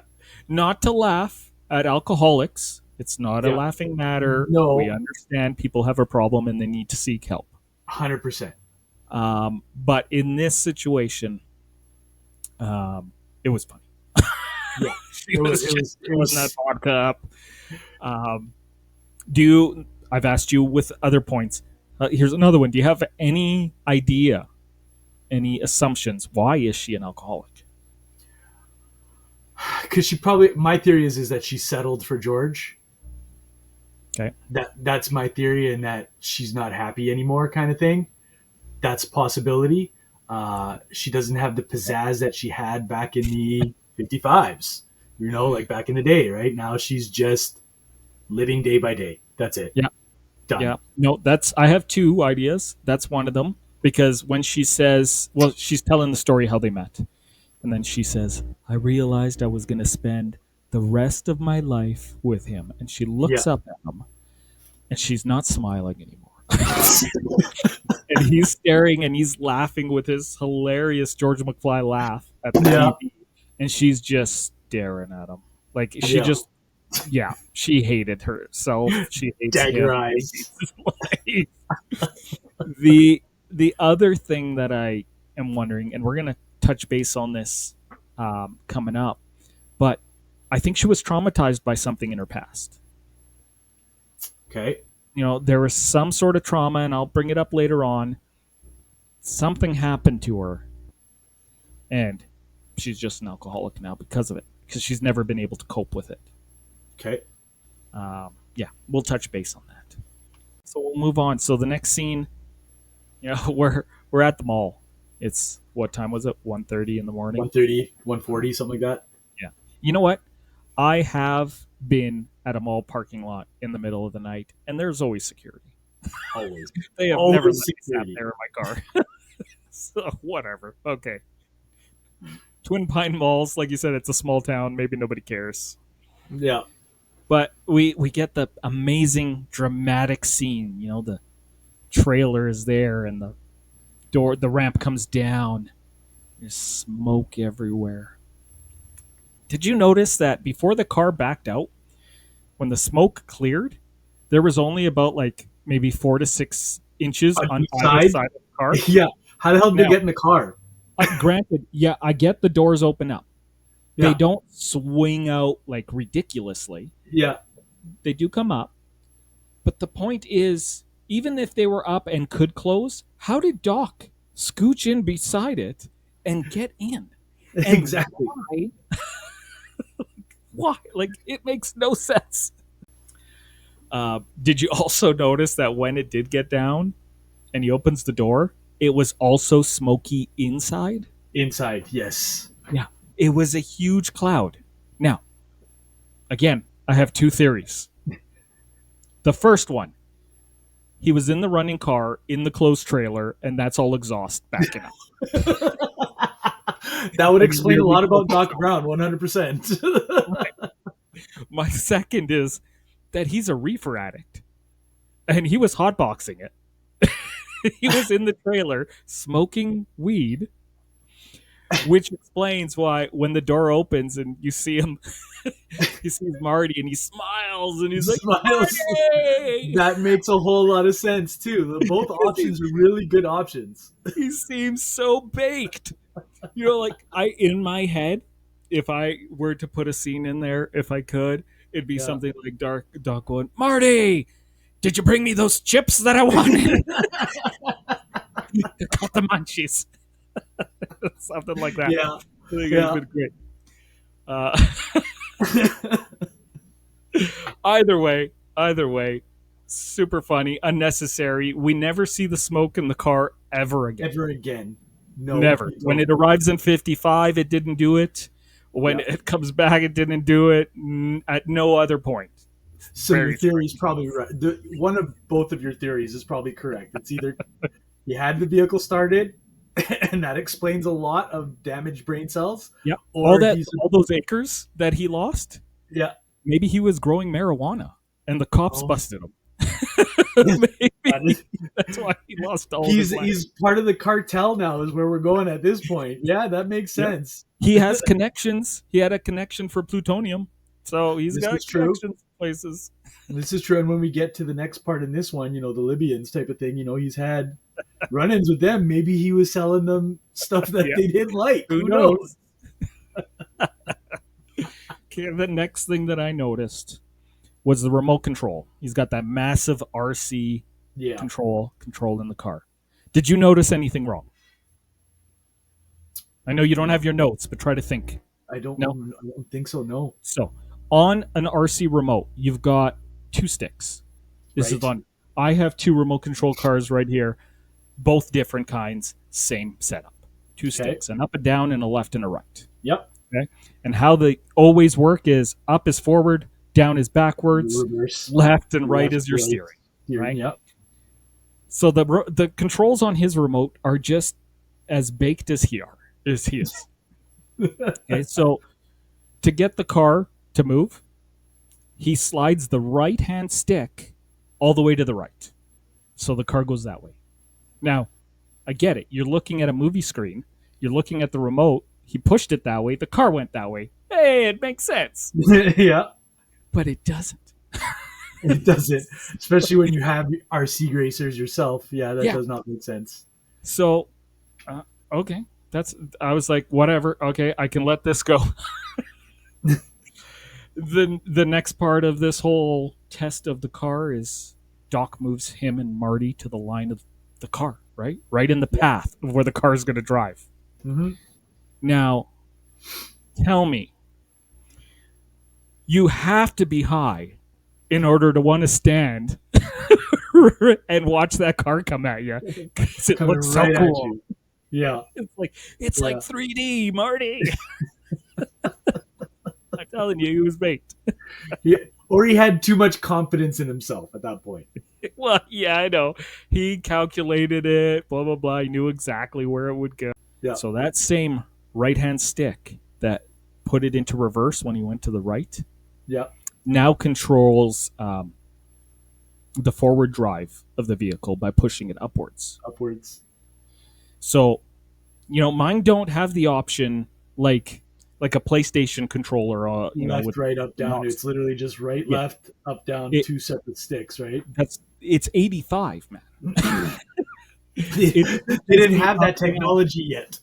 Not to laugh at alcoholics. It's not a Yeah. laughing matter. We No, understand people have a problem and they need to seek help. 100%. But in this situation, it was funny. Yeah. She It was, was it just was, it filling that was, vodka up. Do you? I've asked you with other points. Here's another one. Do you have any idea, any assumptions? Why is she an alcoholic? because she probably, my theory is that she settled for George. Okay. That's my theory, and that she's not happy anymore, kind of thing. That's a possibility. She doesn't have the pizzazz that she had back in the 55s, like back in the day, right? Now she's just living day by day. That's it. Yeah. Done. Yeah. No, I have two ideas. That's one of them. Because when she says, well, she's telling the story how they met. And then she says, I realized I was going to spend the rest of my life with him. And she Yeah. looks up at him and she's not smiling anymore. And he's staring and he's laughing with his hilarious George McFly laugh at the Yeah. TV. And she's just staring at him. Like she Yeah. just, yeah, she hated herself. She hates Dagger him. eyes. The other thing that I am wondering, and we're gonna touch base on this coming up, but I think she was traumatized by something in her past. Okay. There was some sort of trauma, and I'll bring it up later on. Something happened to her, and she's just an alcoholic now because of it, because she's never been able to cope with it. Okay. Yeah, we'll touch base on that. So we'll move on. So the next scene, we're at the mall. It's what time was it? 1:30 in the morning. 130, 140, something like that. Yeah. You know what? I have been at a mall parking lot in the middle of the night, and there's always security. Always. They have Always never let me sat security. there in my car. So whatever. Okay. Twin Pine Malls, like you said, it's a small town. Maybe nobody cares. Yeah. But we get the amazing dramatic scene. The trailer is there, and the ramp comes down. There's smoke everywhere. Did you notice that before the car backed out, when the smoke cleared, there was only about like maybe 4 to 6 inches On on each either side? side of the car? Yeah. How the hell did Now- they get in the car? Granted, yeah, I get the doors open up. Yeah. They don't swing out like ridiculously. Yeah. They do come up. But the point is, even if they were up and could close, how did Doc scooch in beside it and get in? And Exactly. Why? Why? Like, it makes no sense. Did you also notice that when it did get down and he opens the door, it was also smoky inside? Inside, yes. Yeah. It was a huge cloud. Now, again, I have two theories. The first one, he was in the running car in the closed trailer, and that's all exhaust backing up. That would explain a lot about Doc Brown, 100%. My second is that he's a reefer addict, and he was hotboxing it. He was in the trailer smoking weed, which explains why when the door opens and you see him, he sees Marty and he smiles and he's like, Smiles. "Marty!" That makes a whole lot of sense, too. Both options are really good options. He seems so baked. In my head, if I were to put a scene in there, if I could, it'd be something like Doc going, "Marty, did you bring me those chips that I wanted?" Got the munchies. Something like that. Yeah. I think Yeah. it's been great. Either way, Super funny, unnecessary. We never see the smoke in the car ever again. Ever again. No. Never. When it arrives in 55, it didn't do it. When it comes back, it didn't do it at no other point. So Very your theory is probably right. One of both of your theories is probably correct. It's either he had the vehicle started, and that explains a lot of damaged brain cells. Yep. Or all those acres that he lost. Yeah. Maybe he was growing marijuana, and the cops busted him. Maybe that's why he lost all his land. He's part of the cartel now, is where we're going at this point. Yeah, that makes sense. He has connections. He had a connection for plutonium, so he's got connections places. This is true. And when we get to the next part in this one, the Libyans type of thing, he's had run-ins with them. Maybe he was selling them stuff that they didn't like. Who knows? Okay, the next thing that I noticed was the remote control. He's got that massive RC control in the car. Did you notice anything wrong? I know you don't have your notes, but try to think. I don't think so, no. So, on an RC remote, you've got two sticks. This is on. I have two remote control cars right here, both different kinds, same setup. Two sticks, an up and down and a left and a right. Yep. Okay. And how they always work is up is forward, down is backwards, reverse, left and right is your steering. Right? Yep. So the controls on his remote are just as baked as he is. Okay, so to get the car to move, he slides the right-hand stick all the way to the right. So the car goes that way. Now, I get it. You're looking at a movie screen. You're looking at the remote. He pushed it that way. The car went that way. Hey, it makes sense. Yeah. But it doesn't. It doesn't. Especially when you have RC racers yourself. Yeah, that does not make sense. So, okay. I was like, whatever. Okay, I can let this go. The next part of this whole test of the car is Doc moves him and Marty to the line of the car, right? Right in the path of where the car is going to drive. Mm-hmm. Now, tell me, you have to be high in order to want to stand and watch that car come at you. Because it looks so cool. Yeah. It's like 3D, Marty. I'm telling you, he was baked. Or he had too much confidence in himself at that point. Well, yeah, I know. He calculated it, blah, blah, blah. He knew exactly where it would go. Yeah. So that same right-hand stick that put it into reverse when he went to the right now controls the forward drive of the vehicle by pushing it upwards. So, mine don't have the option like a PlayStation controller. Left, with right, up, down. It's literally just right, left, up, down, two separate sticks, right? It's 85, man. They didn't have that technology yet.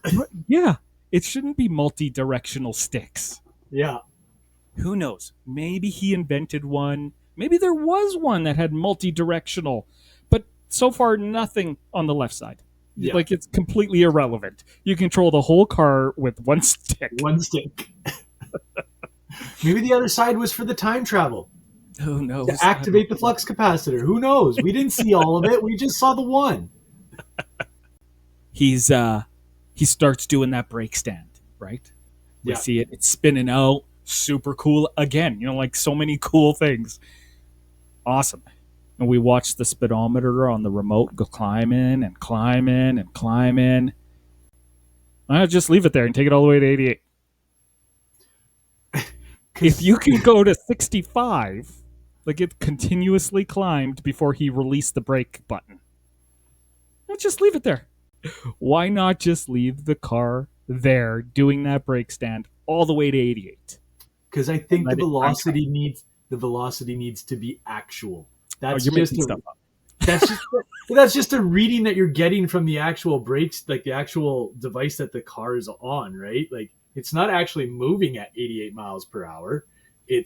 Yeah. It shouldn't be multi-directional sticks. Yeah. Who knows? Maybe he invented one. Maybe there was one that had multi-directional. But so far, nothing on the left side. Yeah. Like, it's completely irrelevant. You control the whole car with one stick. Maybe the other side was for the time travel. Who knows? To activate the flux capacitor. Who knows? We didn't see all of it. We just saw the one. He starts doing that brake stand, right? We see it. It's spinning out. Super cool. Again, like so many cool things. Awesome. And we watch the speedometer on the remote go climbing and climbing and climbing. I'll just leave it there and take it all the way to 88. If you can go to 65, like it continuously climbed before he released the brake button. I'll just leave it there. Why not just leave the car there doing that brake stand all the way to 88? Because I think the velocity needs to be actual. That's that's just a reading that you're getting from the actual brakes, like the actual device that the car is on, right? Like it's not actually moving at 88 miles per hour. The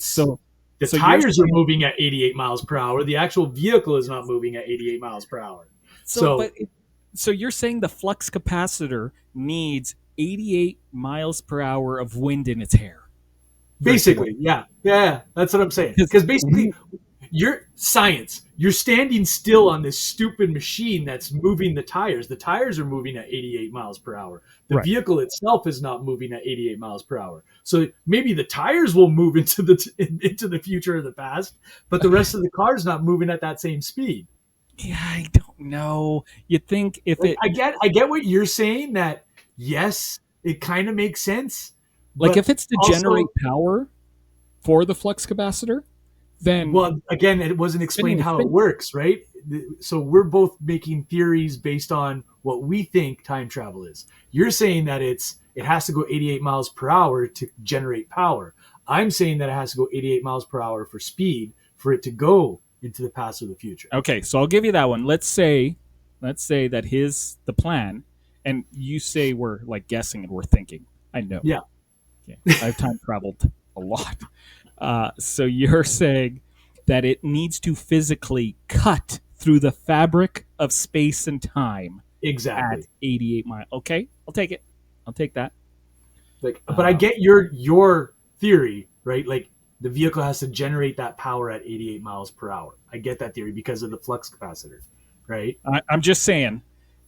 tires are moving at 88 miles per hour. The actual vehicle is not moving at 88 miles per hour. So you're saying the flux capacitor needs 88 miles per hour of wind in its hair? Basically, yeah. That's what I'm saying. Because basically, You're science. You're standing still on this stupid machine that's moving the tires. The tires are moving at 88 miles per hour. The Right. vehicle itself is not moving at 88 miles per hour. So maybe the tires will move into the future or the past, but the rest of the car is not moving at that same speed. Yeah, I don't know. You'd think if Like, it I get what you're saying. That yes, it kind of makes sense, like but if it's to also, generate power for the flux capacitor, then well, again, it wasn't then explained you how it think works, right? So we're both making theories based on what we think time travel is. You're saying that it has to go 88 miles per hour to generate power. I'm saying that it has to go 88 miles per hour for speed for it to go into the past or the future. okay, so I'll give you that one. Let's say that the plan, and you say we're like guessing and we're thinking. I know. Yeah, Okay. I've time traveled a lot. So you're saying that it needs to physically cut through the fabric of space and time at exactly. 88 miles. Okay, I'll take it. I'll take that. Like, but I Uh, get your theory, right? Like the vehicle has to generate that power at 88 miles per hour. I get that theory because of the flux capacitor, right? I'm just saying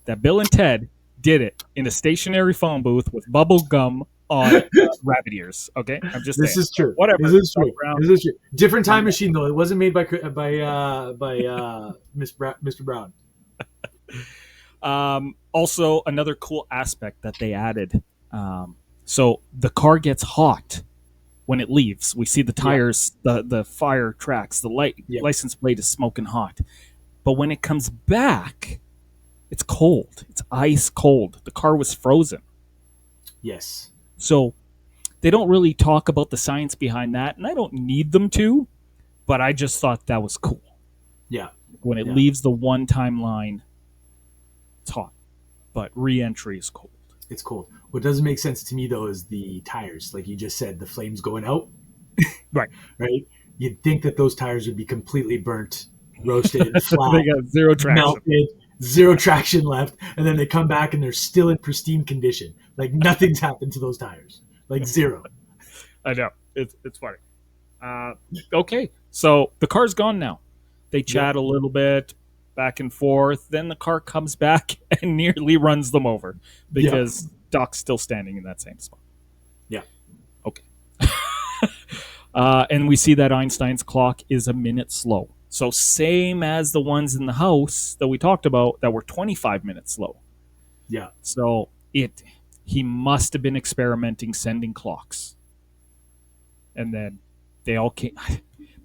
that Bill and Ted did it in a stationary phone booth with bubble gum on rabbit ears. Okay, I'm just saying. This is true. Whatever. This is Doc true. Brown. This is true. Different time I'm- machine though. It wasn't made by Mr. Brown. Also, another cool aspect that they added. So the car gets hot when it leaves. We see the tires, the fire tracks, the Yeah. license plate is smoking hot. But when it comes back, it's cold. It's ice cold. The car was frozen. Yes. So they don't really talk about the science behind that, and I don't need them to, but I just thought that was cool. Yeah. When it Yeah. leaves the one timeline, it's hot, but re-entry is cold. It's cold. What doesn't make sense to me though is the tires. Like you just said, the flames going out, Right. right? You'd think that those tires would be completely burnt, roasted, They flat, got zero traction. melted, zero traction left, and then they come back and they're still in pristine condition. Like nothing's happened to those tires. Like zero. I know. It's funny. Okay, so the car's gone now. They chat a little bit, back and forth. Then the car comes back and nearly runs them over because Doc's still standing in that same spot. Yeah. Okay. And we see that Einstein's clock is a minute slow. So same as the ones in the house that we talked about that were 25 minutes slow. Yeah. So he must have been experimenting sending clocks. And then they all came.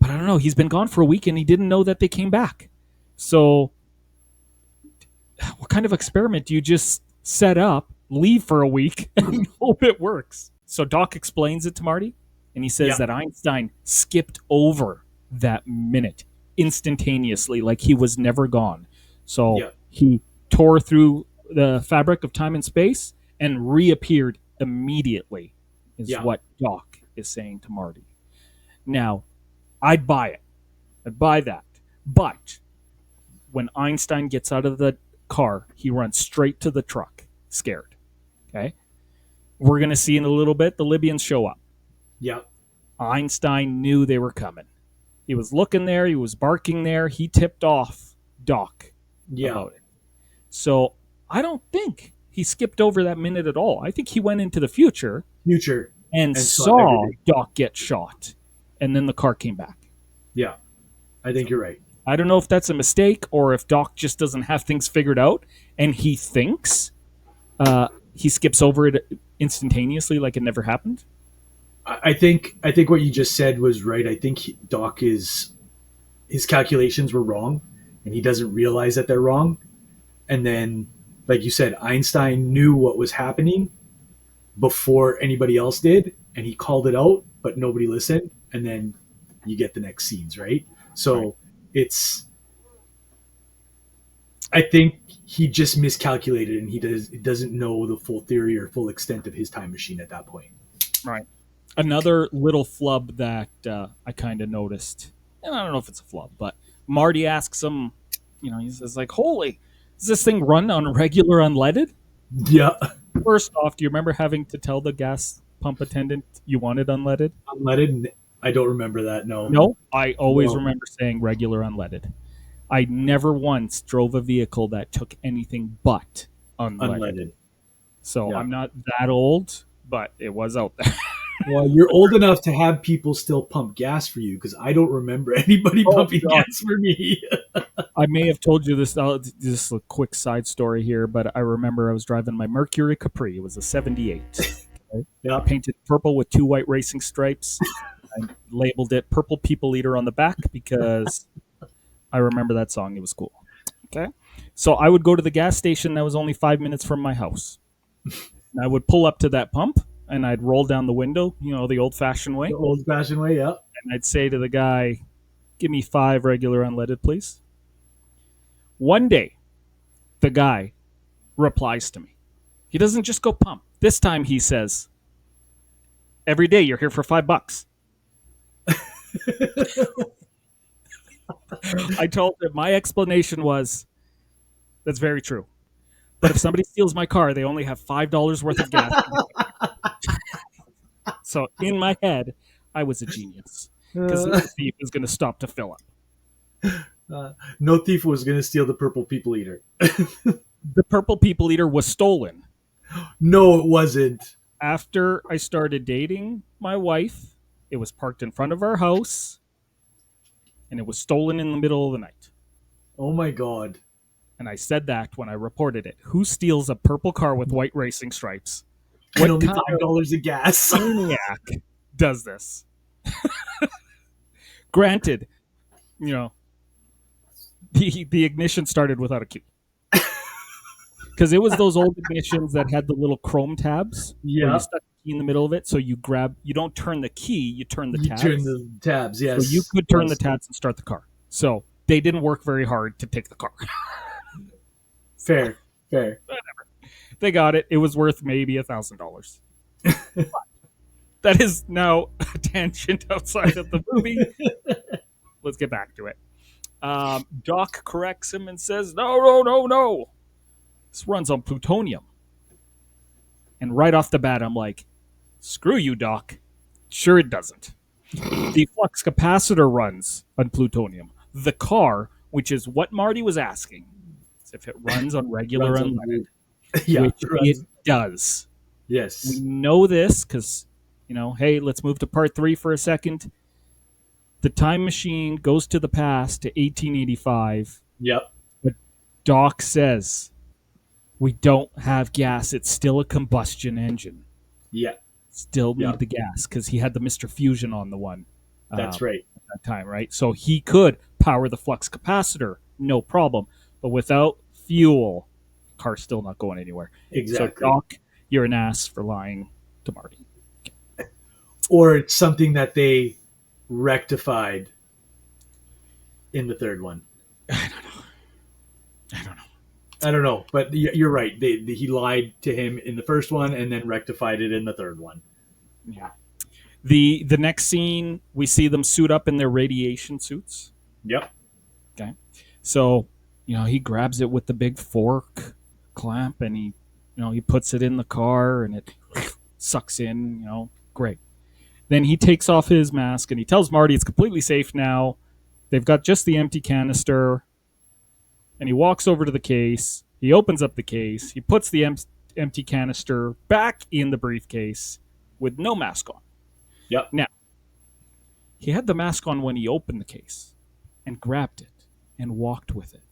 But I don't know. He's been gone for a week and he didn't know that they came back. So what kind of experiment do you just set up, leave for a week, and hope it works? So Doc explains it to Marty, and he says that Einstein skipped over that minute instantaneously, like he was never gone. So he tore through the fabric of time and space and reappeared immediately, is what Doc is saying to Marty. Now, I'd buy it. I'd buy that. But when Einstein gets out of the car, he runs straight to the truck, scared. Okay? We're going to see in a little bit the Libyans show up. Yeah. Einstein knew they were coming. He was looking there. He was barking there. He tipped off Doc about it. So I don't think he skipped over that minute at all. I think he went into the future and saw everything. Doc get shot. And then the car came back. Yeah. I think you're right. I don't know if that's a mistake or if Doc just doesn't have things figured out and he thinks he skips over it instantaneously like it never happened. I think what you just said was right. I think his calculations were wrong and he doesn't realize that they're wrong. And then, like you said, Einstein knew what was happening before anybody else did and he called it out, but nobody listened. And then you get the next scenes, right? So I think he just miscalculated and he doesn't know the full theory or full extent of his time machine at that point. Right. Another little flub that I kind of noticed, and I don't know if it's a flub, but Marty asks him, he says like, holy, does this thing run on regular unleaded? Yeah. First off, do you remember having to tell the gas pump attendant you wanted unleaded? Unleaded? I don't remember that. No. No, I always No. remember saying regular unleaded. I never once drove a vehicle that took anything but unleaded. Unleaded. So Yeah. I'm not that old, but it was out there. Well, you're old enough to have people still pump gas for you because I don't remember anybody pumping God. gas for me. I may have told you this. Just a quick side story here, but I remember I was driving my Mercury Capri. It was a '78. Okay? Yeah. I painted purple with 2 white racing stripes. I labeled it "Purple People Eater" on the back because I remember that song. It was cool. Okay, so I would go to the gas station that was only 5 minutes from my house. And I would pull up to that pump and I'd roll down the window, the old-fashioned way, The old-fashioned way, yeah. and I'd say to the guy, "Give me 5 regular unleaded, please." One day, the guy replies to me. He doesn't just go pump. This time he says, "Every day you're here for $5." I told him my explanation was, that's very true. But if somebody steals my car, they only have $5 worth of gas. So in my head, I was a genius because no thief is going to stop to fill up. No thief was going to steal the Purple People Eater. The Purple People Eater was stolen. No, it wasn't. After I started dating my wife, it was parked in front of our house, and it was stolen in the middle of the night. Oh my God. And I said that when I reported it. Who steals a purple car with white racing stripes? And What only kind of $5 of gas. maniac does this? Granted, the ignition started without a key. Because it was those old ignitions that had the little chrome tabs. Where Yeah. you stuck the key in the middle of it, so you don't turn the key, you turn the You tabs. turn the tabs, yes. So you could turn the Yes. tabs and start the car. So they didn't work very hard to take the car. Fair. They got it. It was worth maybe $1,000. That is now a tangent outside of the movie. Let's get back to it. Doc corrects him and says, No. This runs on plutonium. And right off the bat, I'm like, screw you, Doc. Sure it doesn't. The flux capacitor runs on plutonium. The car, which is what Marty was asking, is if it runs on regular Runs on- unleaded, Yeah. which it does. Yes. We know this because, hey, let's move to part 3 for a second. The time machine goes to the past to 1885. Yep. But Doc says, we don't have gas. It's still a combustion engine. Yeah. Still need Yeah. the gas because he had the Mr. Fusion on the one. That's right. At that time, right? So he could power the flux capacitor, no problem. But without fuel, the car's still not going anywhere. Exactly. So Doc, you're an ass for lying to Marty. Or it's something that they rectified in the third one. I don't know. I don't know, but you're right. He lied to him in the first one and then rectified it in the third one. Yeah. The next scene, we see them suit up in their radiation suits. Yep. Okay. So, he grabs it with the big fork clamp and he puts it in the car and it sucks in, great. Then he takes off his mask and he tells Marty it's completely safe now. They've got just the empty canister. And he walks over to the case. He opens up the case. He puts the empty canister back in the briefcase with no mask on. Yep. Now, he had the mask on when he opened the case and grabbed it and walked with it.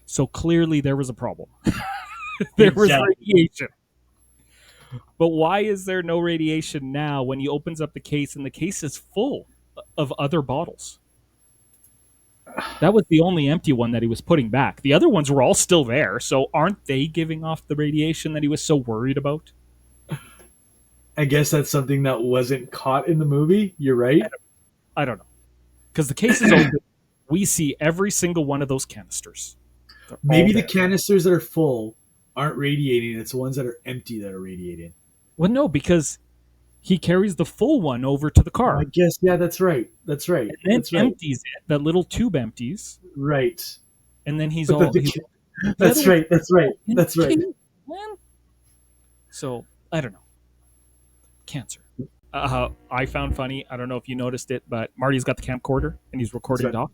So clearly there was a problem. There was radiation. But why is there no radiation now when he opens up the case and the case is full of other bottles? That was the only empty one that he was putting back. The other ones were all still there. So aren't they giving off the radiation that he was so worried about? I guess that's something that wasn't caught in the movie. You're right. I don't know. Because the case is open. We see every single one of those canisters. They're Maybe all the there. canisters that are full aren't radiating. It's the ones that are empty that are radiating. Well, no, because he carries the full one over to the car. I guess, yeah, that's right. That's right. And then That's right. empties it. That little tube empties. Right. And then he's But all... the- he's- That's other right. That's right. That's right. Man. So, I don't know. Cancer. I found funny. I don't know if you noticed it, but Marty's got the camcorder and he's That's recording right. Doc.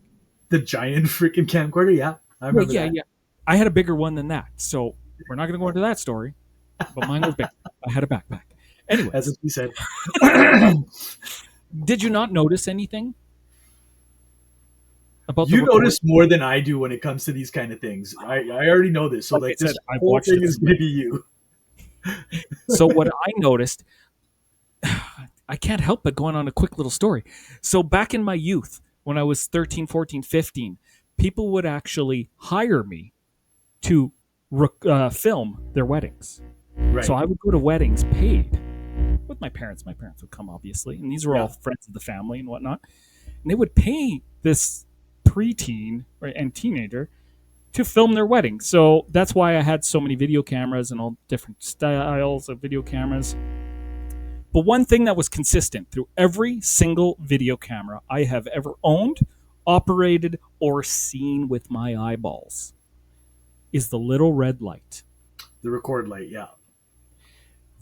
The giant freaking camcorder. Yeah, I Yeah, remember yeah, that. yeah. I had a bigger one than that, so we're not going to go into that story. But mine was big. I had a backpack. As Anyways, you said. did you not notice anything about the You recording? notice more than I do when it comes to these kind of things. I already know this. So Like I like said, this I've whole watched thing it is so going much. to be you. So what I noticed, I can't help but going on a quick little story. So back in my youth, when I was 13, 14, 15, people would actually hire me to film their weddings. Right. So I would go to weddings paid with my parents. My parents would come, obviously, and these were Yeah. all friends of the family and whatnot. And they would pay this preteen and teenager to film their wedding. So that's why I had so many video cameras and all different styles of video cameras. But one thing that was consistent through every single video camera I have ever owned, operated, or seen with my eyeballs is the little red light. The record light. Yeah.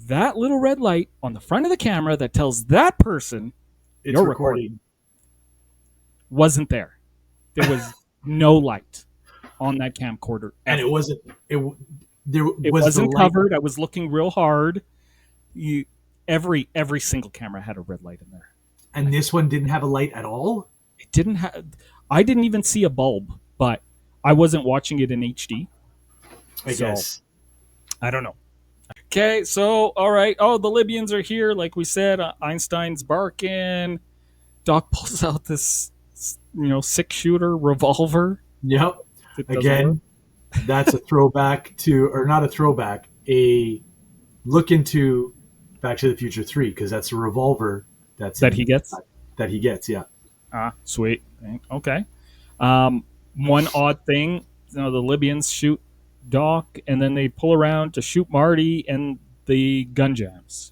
That little red light on the front of the camera that tells that person It's you're recording. wasn't there. There was no light on that camcorder. And ever. it wasn't. There It was wasn't the light. covered. I was looking real hard. Every single camera had a red light in there. And this one didn't have a light at all. It didn't have. I didn't even see a bulb, but I wasn't watching it in HD. I So, guess. I don't know. Okay, so all right. Oh, the Libyans are here. Like we said, Einstein's barking. Doc pulls out this, 6-shooter revolver. Yep. It doesn't work. Again, that's a throwback to, or not a throwback, a look into Back to the Future 3, because that's a revolver That he gets. That he gets, yeah. Ah, sweet. Okay. One odd thing, the Libyans shoot Doc, and then they pull around to shoot Marty, and the gun jams,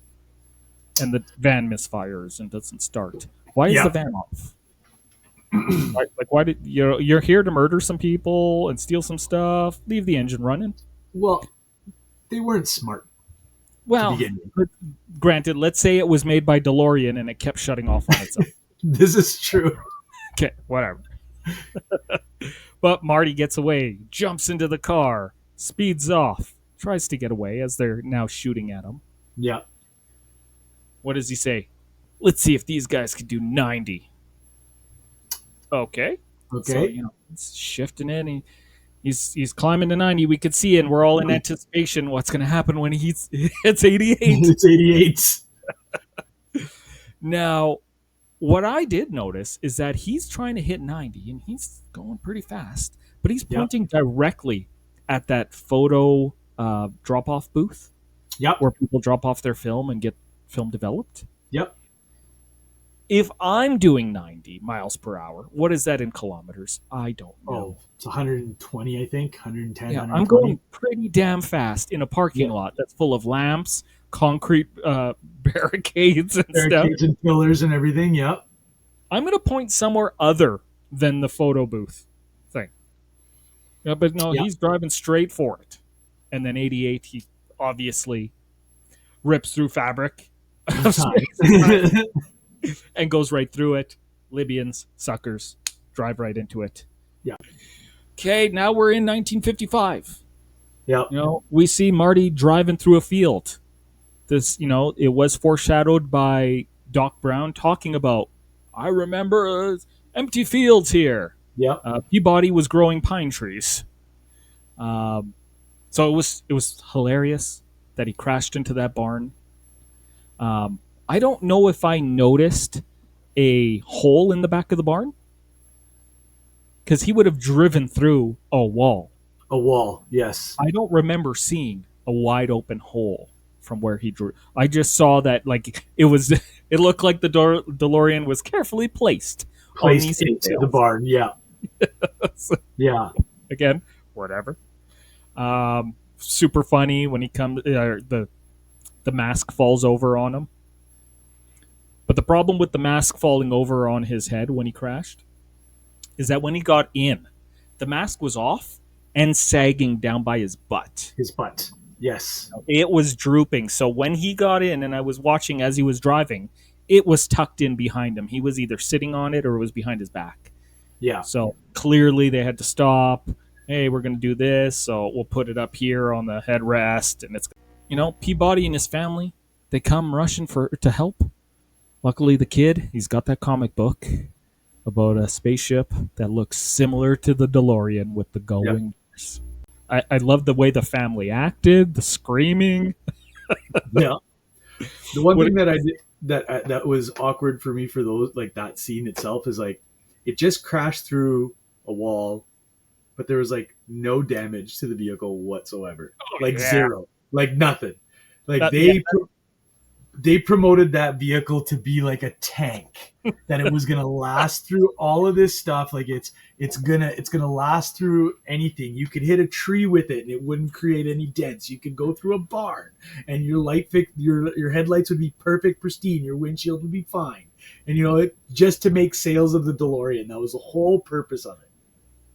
and the van misfires and doesn't start. Why is Yeah. the van off? Why did you're here to murder some people and steal some stuff? Leave the engine running. Well, they weren't smart to Well, begin with. granted, let's say it was made by DeLorean and it kept shutting off on its own. This is true. Okay, whatever. But Marty gets away, jumps into the car, speeds off, tries to get away as they're now shooting at him. Yeah. What does he say? Let's see if these guys can do 90. Okay. Okay. So, it's shifting in. He's climbing to 90. We could see it, and we're all in anticipation what's going to happen when he hits 88. It's 88. Now, what I did notice is that he's trying to hit 90, and he's going pretty fast, but he's pointing directly at that photo drop-off booth Yep. where people drop off their film and get film developed. Yep. If I'm doing 90 miles per hour, what is that in kilometers? I don't know. Oh, it's 120, I think. 110, Yeah, I'm 120. going pretty damn fast in a parking lot that's full of lamps, concrete barricades and stuff. Barricades and pillars and everything. Yep. I'm going to point somewhere other than the photo booth thing. Yeah, but no, Yeah. he's driving straight for it. And then 88, he obviously rips through fabric and goes right through it. Libyans, suckers, drive right into it. Yeah. Okay, now we're in 1955. Yep. We see Marty driving through a field. This, it was foreshadowed by Doc Brown talking about, I remember empty fields here. Yep. Peabody was growing pine trees. So it was hilarious that he crashed into that barn. I don't know if I noticed a hole in the back of the barn, because he would have driven through a wall. A wall. Yes. I don't remember seeing a wide open hole from where he drew. I just saw that it looked like the DeLorean was carefully placed on these Placed into details. the barn. Yeah. Yeah. Again, whatever. Super funny when he comes. The mask falls over on him. But the problem with the mask falling over on his head when he crashed is that when he got in, the mask was off and sagging down by his butt. His butt. Yes. It was drooping. So when he got in, and I was watching as he was driving, it was tucked in behind him. He was either sitting on it or it was behind his back. Yeah. So clearly they had to stop. Hey, we're going to do this, so we'll put it up here on the headrest. And it's, Peabody and his family, they come rushing to help. Luckily, the kid, he's got that comic book about a spaceship that looks similar to the DeLorean with the going gears. I love the way the family acted, the screaming. Yeah. The one thing that I did that was awkward for me for those, like, that scene itself is like it just crashed through a wall, but there was like no damage to the vehicle whatsoever. Zero. Like nothing. Like they promoted that vehicle to be like a tank, that it was gonna last through all of this stuff. Like it's gonna last through anything. You could hit a tree with it and it wouldn't create any dents. You could go through a barn and your headlights would be perfect, pristine. Your windshield would be fine. And just to make sales of the DeLorean, that was the whole purpose of it.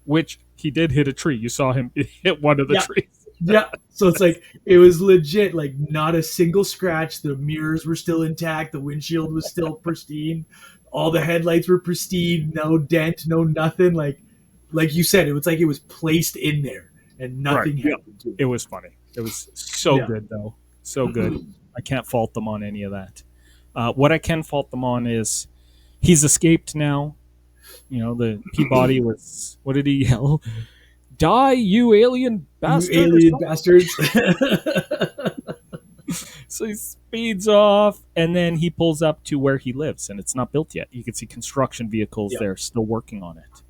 Which he did hit a tree. You saw him hit one of the trees. Yeah, so it's like it was legit, like not a single scratch. The mirrors were still intact. The windshield was still pristine. All the headlights were pristine. No dent, no nothing. Like you said, it was like it was placed in there and nothing happened to it. It was funny. It was so good, though. So good. I can't fault them on any of that. What I can fault them on is he's escaped now. The Peabody was, what did he yell? Die, you alien bastard! You alien bastards! So he speeds off, and then he pulls up to where he lives, and it's not built yet. You can see construction vehicles there still working on it.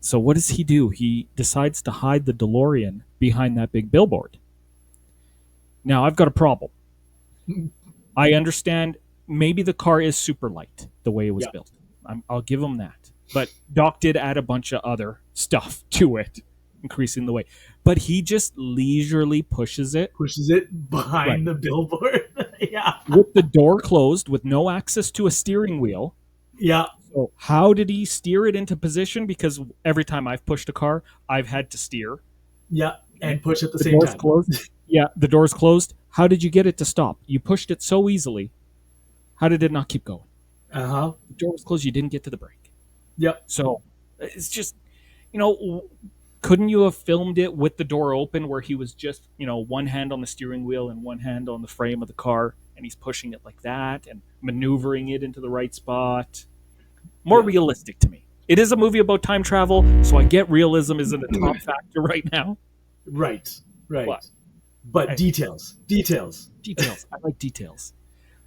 So what does he do? He decides to hide the DeLorean behind that big billboard. Now, I've got a problem. I understand maybe the car is super light, the way it was built. I'll give him that. But Doc did add a bunch of other stuff to it, increasing the weight. But he just leisurely pushes it behind the billboard. Yeah. With the door closed, with no access to a steering wheel. Yeah. So how did he steer it into position? Because every time I've pushed a car, I've had to steer. Yeah, and push at the same time. Closed. Yeah, the door's closed. How did you get it to stop? You pushed it so easily. How did it not keep going? Uh-huh. The door was closed. You didn't get to the brake. Yep. So it's just, couldn't you have filmed it with the door open where he was just, one hand on the steering wheel and one hand on the frame of the car, and he's pushing it like that and maneuvering it into the right spot? More realistic to me. It is a movie about time travel, so I get realism isn't a top factor right now. Right. But details. I like details.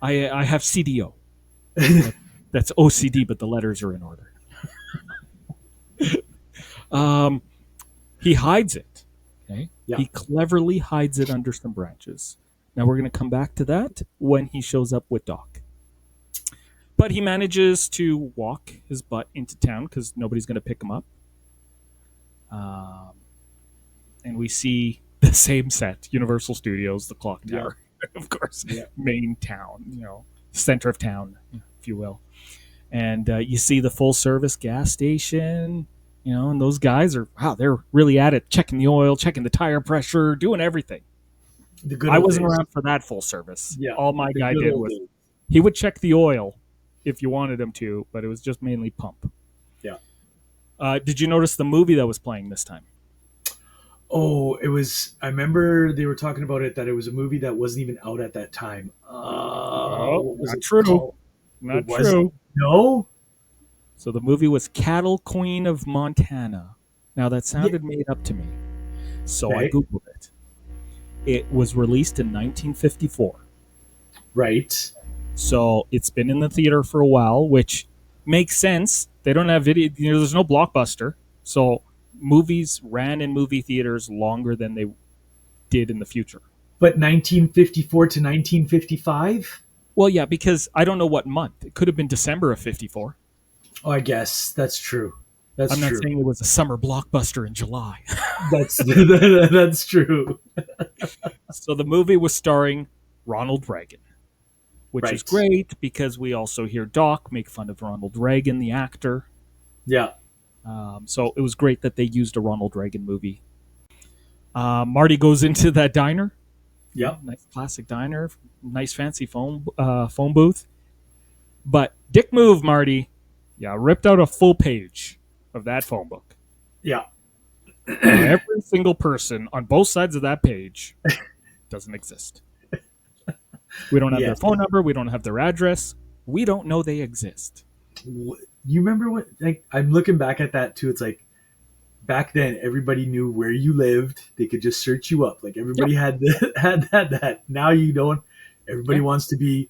I have CDO. That's OCD, but the letters are in order. He hides it. Okay. Yeah. He cleverly hides it under some branches. Now we're going to come back to that when he shows up with Doc. But he manages to walk his butt into town because nobody's going to pick him up. And we see the same set, Universal Studios, the clock tower, of course, main town, center of town, if you will. And you see the full service gas station, and those guys they're really at it, checking the oil, checking the tire pressure, doing everything. I wasn't around for that full service. Yeah, all my guy did was he would check the oil if you wanted him to, but it was just mainly pump. Yeah. Did you notice the movie that was playing this time? Oh, it was. I remember they were talking about it, that it was a movie that wasn't even out at that time. Not true. Not true. No. So the movie was Cattle Queen of Montana. Now that sounded made up to me, so I googled it. It was released in 1954. Right. So it's been in the theater for a while, which makes sense. They don't have video. There's no Blockbuster, so movies ran in movie theaters longer than they did in the future. But 1954 to 1955? Well, yeah, because I don't know what month. It could have been December of 54. Oh, I guess that's true. I'm not saying it was a summer blockbuster in July. That's true. So the movie was starring Ronald Reagan, which is great because we also hear Doc make fun of Ronald Reagan, the actor. Yeah. So it was great that they used a Ronald Reagan movie. Marty goes into that diner. Yeah. Nice classic diner. Nice fancy phone booth. But dick move, Marty. Yeah, ripped out a full page of that phone book. Yeah. Now, every single person on both sides of that page doesn't exist. We don't have Yeah. their phone number. We don't have their address. We don't know they exist. You remember what? Like, I'm looking back at that too. It's like back then, everybody knew where you lived. They could just search you up. Like everybody had that. Now you don't. Everybody wants to be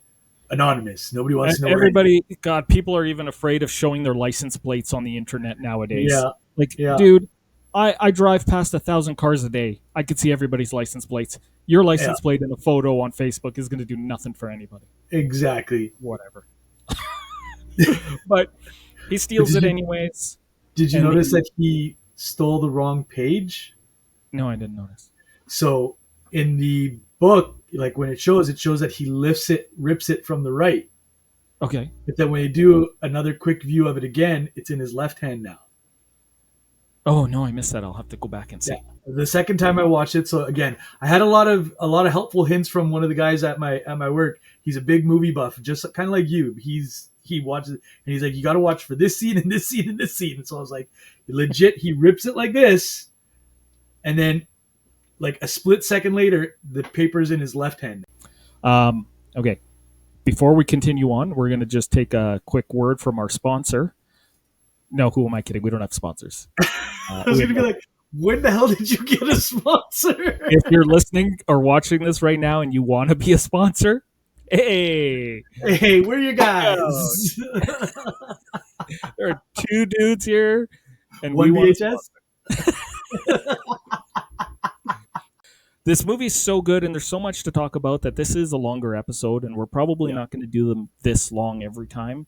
anonymous. Nobody wants to know. Everybody, God, people are even afraid of showing their license plates on the internet nowadays. Yeah. Like, Yeah. dude, I drive past 1,000 cars a day. I could see everybody's license plates. Your license plate in a photo on Facebook is going to do nothing for anybody. Exactly. Whatever. But he steals it anyways. Did you notice that he stole the wrong page? No, I didn't notice. So in the book, like when it shows that he rips it from the right. Okay. But then when you do another quick view of it again, it's in his left hand now. Oh no, I missed that. I'll have to go back and see. Yeah. The second time I watched it, so again, I had a lot of helpful hints from one of the guys at my work. He's a big movie buff, just kind of like you. He watches it and he's like, you got to watch for this scene and this scene and this scene. And so I was like, legit, he rips it like this, and then like a split second later, the paper's in his left hand. Okay. Before we continue on, we're going to just take a quick word from our sponsor. No, who am I kidding? We don't have sponsors. I was going to be like, when the hell did you get a sponsor? If you're listening or watching this right now and you want to be a sponsor, hey, where are you guys? There are two dudes here, and one VHS. This movie's so good, and there's so much to talk about that this is a longer episode, and we're probably not going to do them this long every time.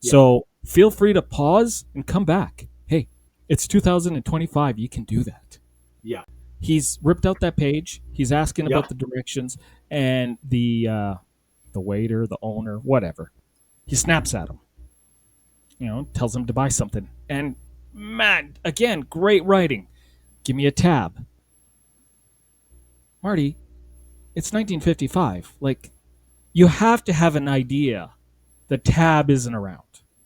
Yeah. So feel free to pause and come back. Hey, it's 2025. You can do that. Yeah. He's ripped out that page. He's asking about the directions, and the waiter, the owner, whatever. He snaps at him. You know, tells him to buy something. And man, again, great writing. Give me a tab. Marty, it's 1955. Like, you have to have an idea the tab isn't around.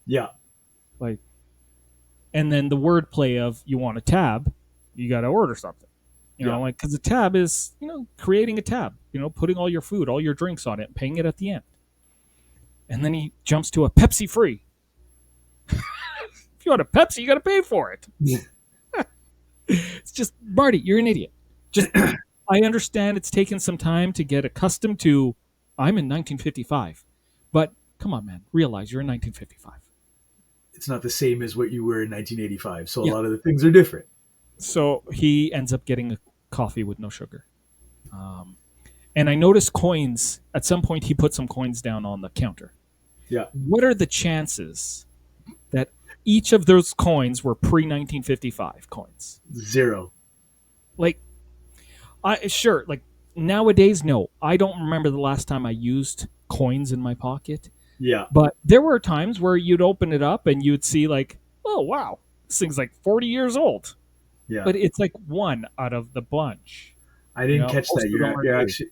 Yeah. Like, and then the wordplay of you want a tab, you got to order something. You know, like, because a tab is, creating a tab, putting all your food, all your drinks on it, and paying it at the end. And then he jumps to a Pepsi free. If you want a Pepsi, you got to pay for it. It's just, Marty, you're an idiot. Just, I understand it's taken some time to get accustomed to, I'm in 1955. But come on, man, realize you're in 1955. It's not the same as what you were in 1985. So a lot of the things are different. So he ends up getting a coffee with no sugar. And I noticed coins. At some point, he put some coins down on the counter. Yeah. What are the chances that each of those coins were pre-1955 coins? 0. Like, like nowadays, no. I don't remember the last time I used coins in my pocket. Yeah. But there were times where you'd open it up and you'd see like, oh, wow, this thing's like 40 years old. Yeah. But it's like one out of the bunch. I didn't catch that.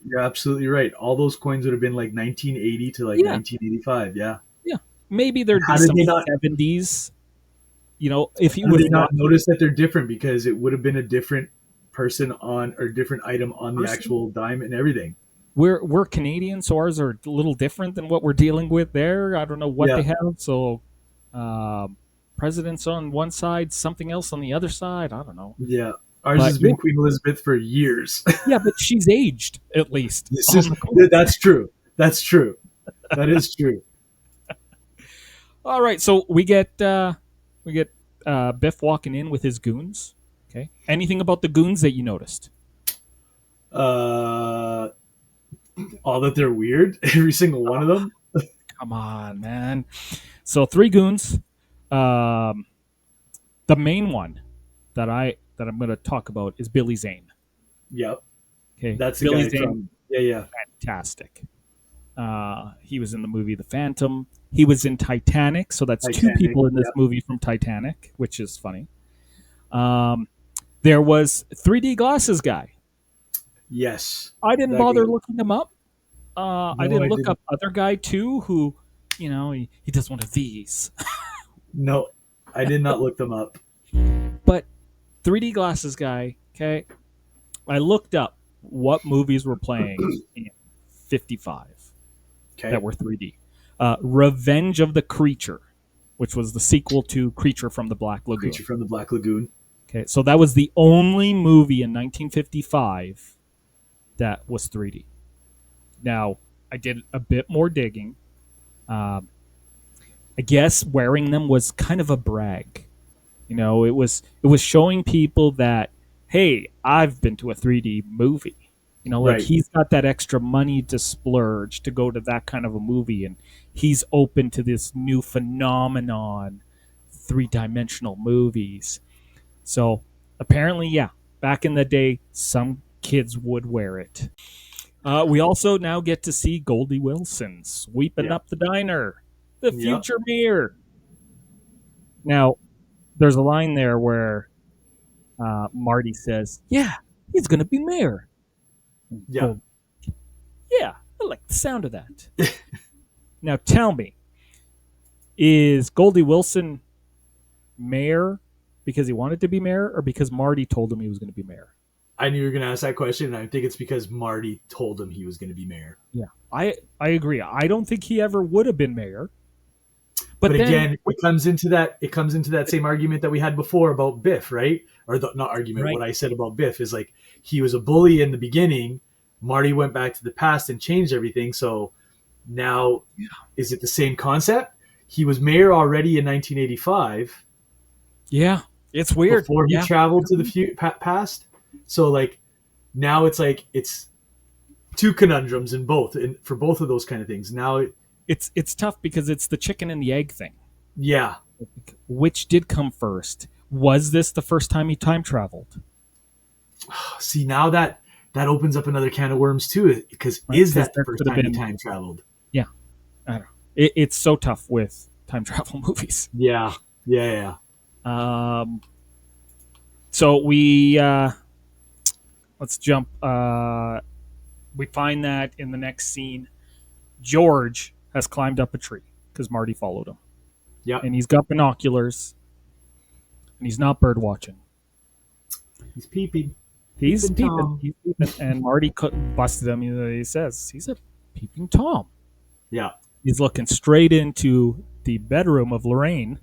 You're absolutely right. All those coins would have been like 1980 to like 1985. Yeah. Yeah. Maybe there'd be some 70s. If you would not notice that they're different, because it would have been a different person on or different item on the actual dime and everything. We're Canadian, so ours are a little different than what we're dealing with there. I don't know what they have. So presidents on one side, something else on the other side. I don't know. Yeah. Ours has been Queen Elizabeth for years. Yeah, but she's aged at least. That's true. That's true. That is true. All right, so we get Biff walking in with his goons. Okay. Anything about the goons that you noticed? All that they're weird. Every single one of them. Come on, man. So 3 goons. The main one that I'm going to talk about is Billy Zane. Yep. Okay. That's Billy the guy Zane. Yeah. Fantastic. He was in the movie The Phantom. He was in Titanic. So that's Titanic, 2 people in this movie from Titanic, which is funny. There was 3D glasses guy. Yes. I didn't bother looking him up. I didn't look up other guy too, who he does one of these. No, I did not look them up. But 3D glasses guy, okay, I looked up what movies were playing in 55 Okay. that were 3D. Revenge of the Creature, which was the sequel to Creature from the Black Lagoon. Creature from the Black Lagoon. Okay, so that was the only movie in 1955 that was 3D. Now, I did a bit more digging. I guess wearing them was kind of a brag. It was showing people that, hey, I've been to a 3D movie. Like Right. he's got that extra money to splurge to go to that kind of a movie, and he's open to this new phenomenon, 3-dimensional movies. So apparently, yeah, back in the day, some kids would wear it. We also now get to see Goldie Wilson sweeping Yeah. up the diner, the Yeah. future mayor. Now, there's a line there where Marty says, "Yeah, he's going to be mayor." Yeah. Gold, yeah, I like the sound of that. Now, tell me, is Goldie Wilson mayor because he wanted to be mayor, or because Marty told him he was going to be mayor? I knew you were going to ask that question, and I think it's because Marty told him he was going to be mayor. Yeah, I agree. I don't think he ever would have been mayor. But then, again, it comes into that same argument that we had before about Biff, right? Or not argument. Right. What I said about Biff is like he was a bully in the beginning. Marty went back to the past and changed everything. So now, is it the same concept? He was mayor already in 1985. yeah, it's weird. Before he Yeah. traveled to the past. So like now it's two conundrums in both, and for both of those kind of things. Now, It's tough because it's the chicken and the egg thing. yeah. Which did come first? Was this the first time he time traveled? See, now that opens up another can of worms too, because Right, is 'cause that the there first could have time he been- time traveled? Yeah, I don't know. It's so tough with time travel movies. Yeah. So we let's jump. We find that in the next scene, George has climbed up a tree because Marty followed him, Yeah. and he's got binoculars, and he's not bird watching. He's peeping. He's Peeping peeping. Tom. He's peeping. And Marty busted him. He says he's a peeping Tom. Yeah. He's looking straight into the bedroom of Lorraine,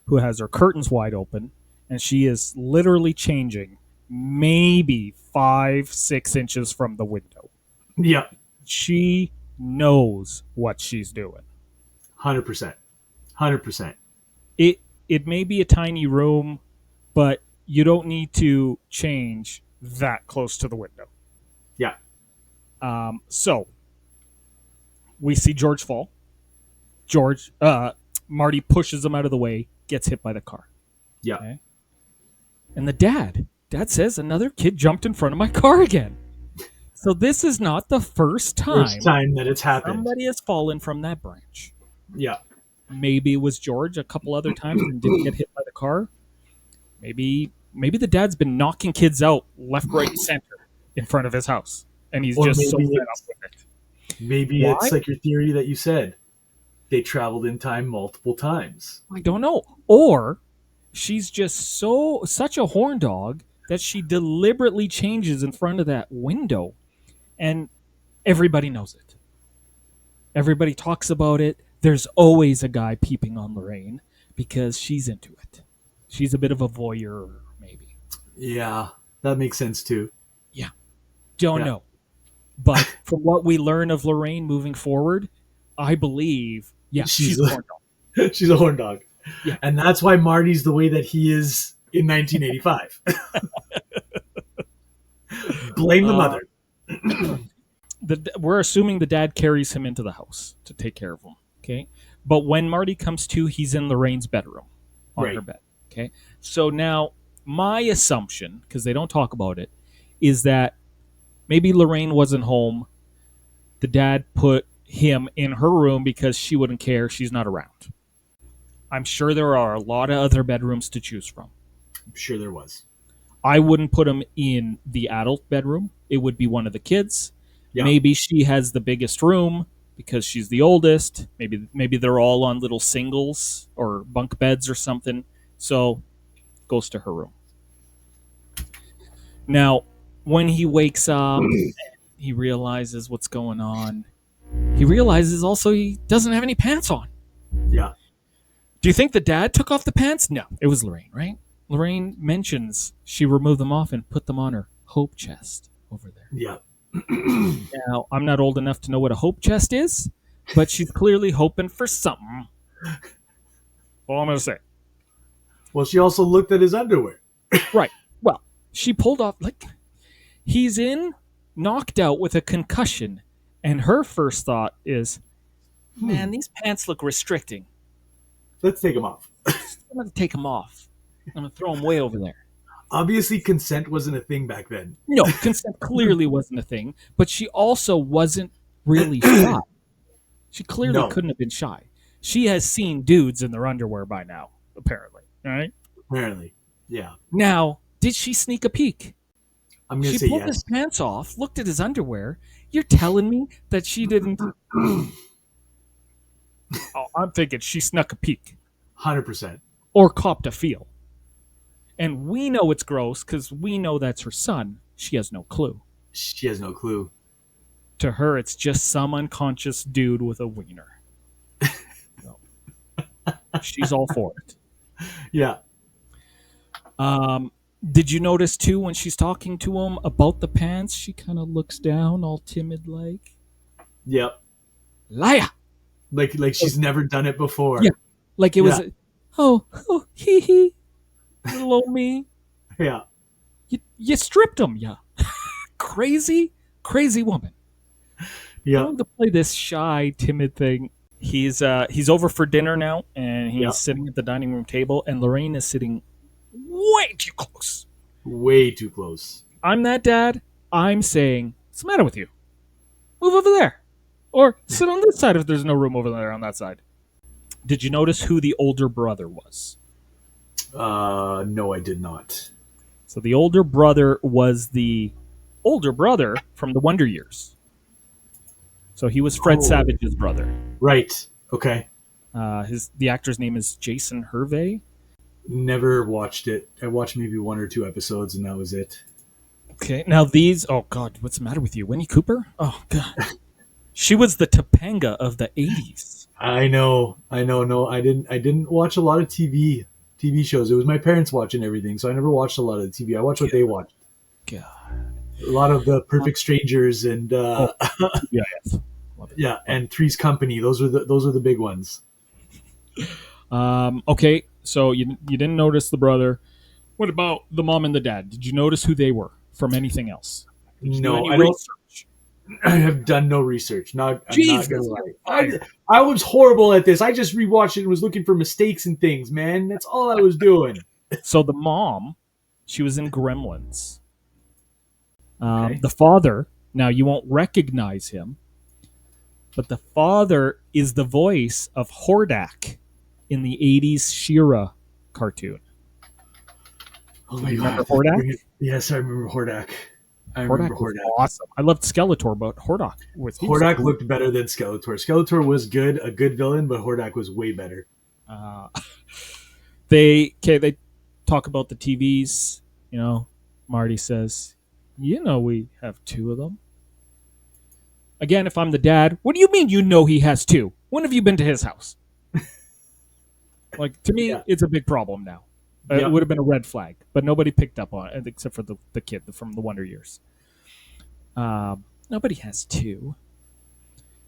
who has her curtains wide open, and she is literally changing maybe 5-6 inches from the window. Yeah. She knows what she's doing. 100%. 100%. It may be a tiny room, but you don't need to change that close to the window. Yeah. So we see George fall. Marty pushes him out of the way, gets hit by the car. Yeah. Okay. And the dad says another kid jumped in front of my car again. So this is not the first First time that it's happened. somebody has fallen from that branch. Yeah. Maybe it was George a couple other times and didn't get hit by the car. Maybe the dad's been knocking kids out left, right, and center in front of his house, and he's Or just so maybe fed up with it. Maybe Why? it's like your theory that you said. They traveled in time multiple times. I don't know. Or she's just such a horn dog that she deliberately changes in front of that window, and everybody knows it. Everybody talks about it. There's always a guy peeping on Lorraine because she's into it. She's a bit of a voyeur, maybe. Yeah. That makes sense too. Don't Yeah. know. But from what we learn of Lorraine moving forward, I believe, she's a horn dog. She's a horn dog. Yeah. And that's why Marty's the way that he is in 1985. Blame the mother. We're assuming the dad carries him into the house to take care of him. Okay. But when Marty comes to, he's in Lorraine's bedroom on Right. her bed. Okay. So now my assumption, because they don't talk about it, is that maybe Lorraine wasn't home. The dad put him in her room because she wouldn't care. She's not around. I'm sure there are a lot of other bedrooms to choose from. I'm sure there was. I wouldn't put him in the adult bedroom. It would be one of the kids. Yeah. Maybe she has the biggest room because she's the oldest. Maybe they're all on little singles or bunk beds or something. So goes to her room. Now, when he wakes up, he realizes what's going on. He realizes also he doesn't have any pants on. Yeah. Do you think the dad took off the pants? No, it was Lorraine, right? Lorraine mentions she removed them off and put them on her hope chest over there. Yeah. Now, I'm not old enough to know what a hope chest is, but she's clearly hoping for something. All I'm going to say. Well, she also looked at his underwear. Right. Well, she pulled off, like, he's knocked out with a concussion, and her first thought is, man, these pants look restricting. Let's take them off. I'm going to take them off. I'm going to throw them way over there. Obviously, consent wasn't a thing back then. No, consent clearly wasn't a thing, but she also wasn't really shy. She clearly couldn't have been shy. She has seen dudes in their underwear by now, apparently. All right? Apparently, yeah. Now, did she sneak a peek? I'm going to say She pulled yes. his pants off, looked at his underwear. You're telling me that she didn't... I'm thinking she snuck a peek. 100%. Or copped a feel. And we know it's gross because we know that's her son. She has no clue. She has no clue. To her, it's just some unconscious dude with a wiener. So, she's all for it. Yeah. Did you notice, too, when she's talking to him about the pants, she kind of looks down all timid-like? Yep. Liar! Like she's never done it before. Yeah. Like it was, hee hee, little old me. Yeah. You stripped him, yeah. Crazy woman. Yeah. Going to play this shy, timid thing. He's over for dinner now, and he's sitting at the dining room table, and Lorraine is sitting way too close. Way too close. I'm that dad. I'm saying, what's the matter with you? Move over there. Or sit on this side if there's no room over there on that side. Did you notice who the older brother was? No, I did not. So the older brother was the older brother from the Wonder Years. So he was Fred Savage's brother. Right. Okay. The actor's name is Jason Hervey. Never watched it. I watched maybe 1 or 2 episodes, and that was it. Okay. Now these... Oh, God. What's the matter with you? Winnie Cooper? Oh, God. She was the Topanga of the 80s. I know. No, I didn't watch a lot of TV shows. It was my parents watching everything, so I never watched a lot of the TV. I watched what they watched. God. A lot of the Perfect Strangers and Yes. yeah, and Three's Company. Those are the big ones. Okay, so you didn't notice the brother. What about the mom and the dad? Did you notice who they were from anything else? No, I don't. I have done no research. I'm not gonna lie. I was horrible at this. I just rewatched it and was looking for mistakes and things, man. That's all I was doing. So the mom, she was in Gremlins. Okay. The father, now you won't recognize him, but the father is the voice of Hordak in the 80s She-Ra cartoon. Oh my Remember God. Hordak? Yes, I remember Hordak. I remember Hordak. Awesome. I loved Skeletor, but Hordak was Hordak looked better than Skeletor. Skeletor was good, a good villain, but Hordak was way better. They talk about the TVs. You know, Marty says, we have 2 of them. Again, if I'm the dad, what do you mean he has 2? When have you been to his house? Like, to me, it's a big problem now. It would have been a red flag, but nobody picked up on it except for the kid from the Wonder Years. Nobody has 2.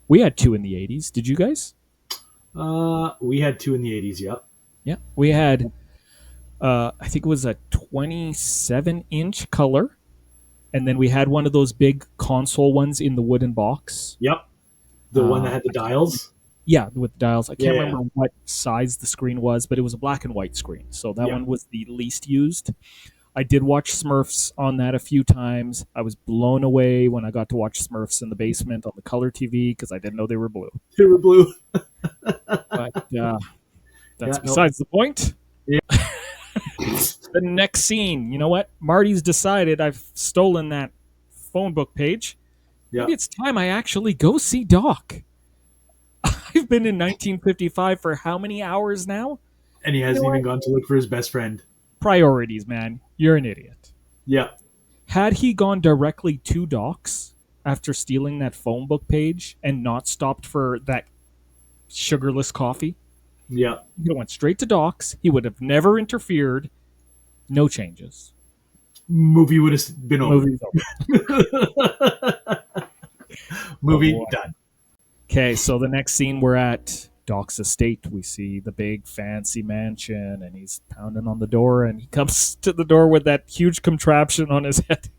We had 2 in the 80s. Did you guys? We had 2 in the 80s, yep. Yeah. We had, I think it was a 27-inch color, and then we had one of those big console ones in the wooden box. Yep. The one that had the dials? Yeah, with dials. I can't remember what size the screen was, but it was a black and white screen. So that one was the least used. I did watch Smurfs on that a few times. I was blown away when I got to watch Smurfs in the basement on the color TV because I didn't know they were blue. They were blue. But that's besides the point. Yeah. The next scene, you know what? Marty's decided I've stolen that phone book page. Yeah. Maybe it's time I actually go see Doc. I've been in 1955 for how many hours now? And he You know hasn't even what? gone to look for his best friend. Priorities, man. You're an idiot. Yeah. Had he gone directly to Doc's after stealing that phone book page and not stopped for that sugarless coffee, Yeah. he would have went straight to Doc's. He would have never interfered. No changes. Movie would have been over. Movie's over. Oh Movie boy. done. Okay, so the next scene we're at Doc's estate. We see the big fancy mansion, and he's pounding on the door, and he comes to the door with that huge contraption on his head,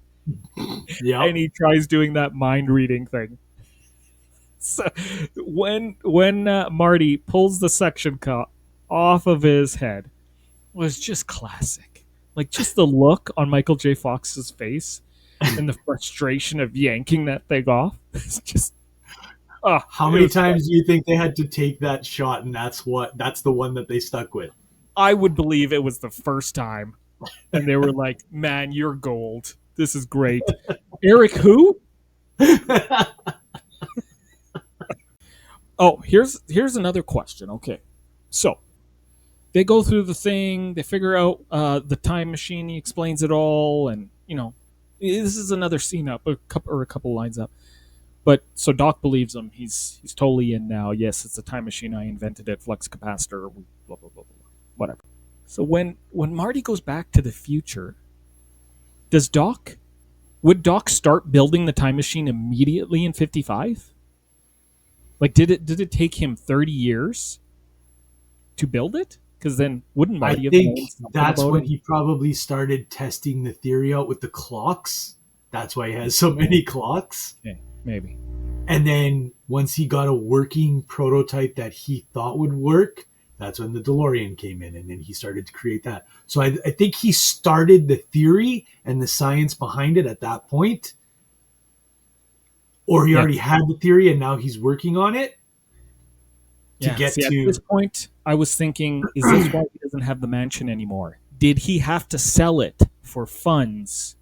Yeah. and he tries doing that mind reading thing. So when Marty pulls the suction cup off of his head, was just classic. Like just the look on Michael J. Fox's face and the frustration of yanking that thing off. It's just How many times do you think they had to take that shot, and that's the one that they stuck with? I would believe it was the first time, and they were like, "Man, you're gold. This is great." Eric, who? Oh, here's another question. Okay, so they go through the thing, they figure out the time machine. He explains it all, and this is another scene up, a couple lines up. But so Doc believes him. He's totally in now. Yes, it's a time machine. I invented it. Flux capacitor. Blah blah blah blah. Whatever. So when Marty goes back to the future, would Doc start building the time machine immediately in 55? Like did it take him 30 years to build it? Because then wouldn't I Marty have think known something that's about when it? he probably started testing the theory out with the clocks. That's why he has so many clocks. Okay, maybe. And then once he got a working prototype that he thought would work, that's when the DeLorean came in, and then he started to create that. So I think he started the theory and the science behind it at that point, or he already had the theory and now he's working on it to get See, to. at this point, I was thinking, is this why he doesn't have the mansion anymore? Did he have to sell it for funds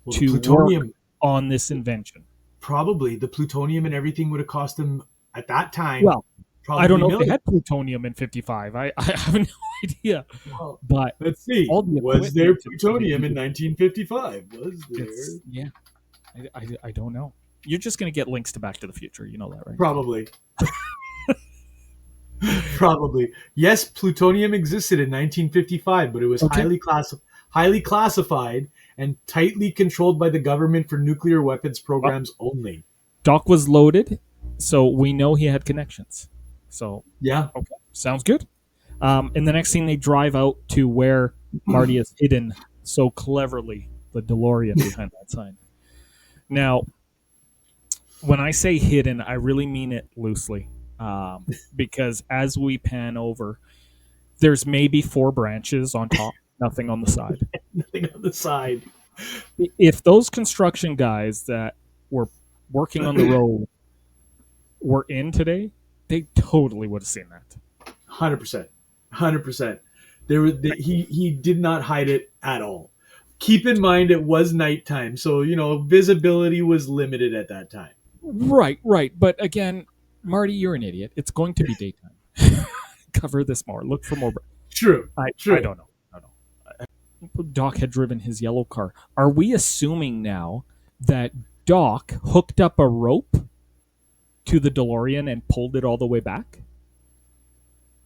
Well, to the plutonium, work on this invention? probably the plutonium and everything would have cost him at that time. Well, probably I don't know if millions. they had plutonium in 55. I have no idea. Well, But let's see. all the Was there equipment- plutonium in 1955? Was there? yeah, I don't know. You're just going to get links to Back to the Future. You know that, right? Probably. Probably. Yes, plutonium existed in 1955, but it was Okay. highly classified and tightly controlled by the government for nuclear weapons programs only. Doc was loaded, so we know he had connections. So, Yeah. okay, sounds good. In the next scene, they drive out to where Marty has hidden so cleverly the DeLorean behind that sign. Now, when I say hidden, I really mean it loosely, because as we pan over, there's maybe 4 branches on top, nothing on the side. Nothing on the side. If those construction guys that were working on the road were in today, they totally would have seen that. 100%. 100%. He did not hide it at all. Keep in mind it was nighttime, so visibility was limited at that time. Right. But again, Marty, you're an idiot. It's going to be daytime. Cover this more. Look for more. True. I True. don't know. Doc had driven his yellow car. Are we assuming now that Doc hooked up a rope to the DeLorean and pulled it all the way back?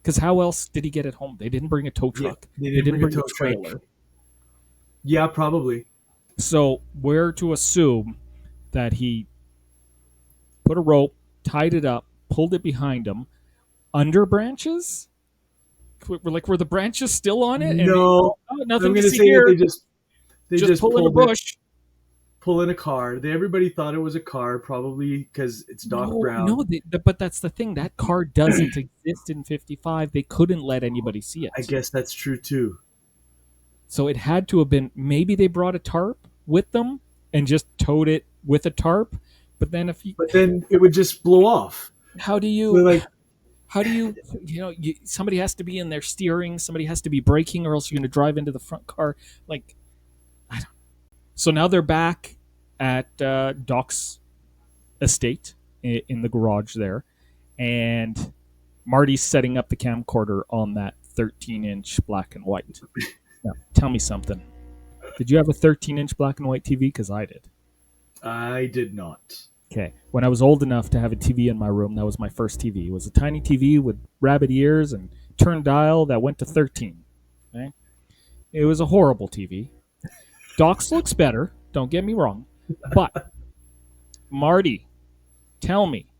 Because how else did he get it home? They didn't bring a tow truck. they They didn't didn't bring a bring a tow truck. trailer. Yeah, probably. So we're to assume that he put a rope, tied it up, pulled it behind him, under branches. Were the branches still on it? No, nothing I'm to going to see say here. that they just pull in a pulled it- bush. pull in a car. Everybody thought it was a car, probably because it's Doc Brown. No, but that's the thing. That car doesn't exist in 55. They couldn't let anybody see it. I guess that's true too. So it had to have been, maybe they brought a tarp with them and just towed it with a tarp. But then But then it would just blow off. how do you, They're like, somebody has to be in there steering, somebody has to be braking, or else you're going to drive into the front car. Like, I don't. So now they're back at Doc's estate in the garage there, and Marty's setting up the camcorder on that 13-inch black and white. Now, tell me something. Did you have a 13-inch black and white TV? Because I did. I did not. Okay. When I was old enough to have a TV in my room, that was my first TV. It was a tiny TV with rabbit ears and turn dial that went to 13. Okay? It was a horrible TV. Doc's looks better, don't get me wrong. But, Marty, tell me,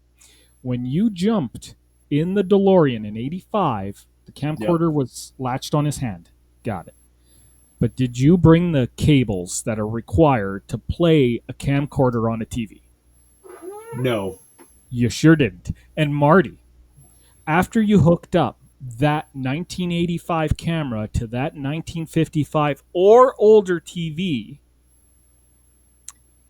when you jumped in the DeLorean in 85, the camcorder was latched on his hand. Got it. But did you bring the cables that are required to play a camcorder on a TV? No. You sure didn't. And Marty, after you hooked up that 1985 camera to that 1955 or older TV,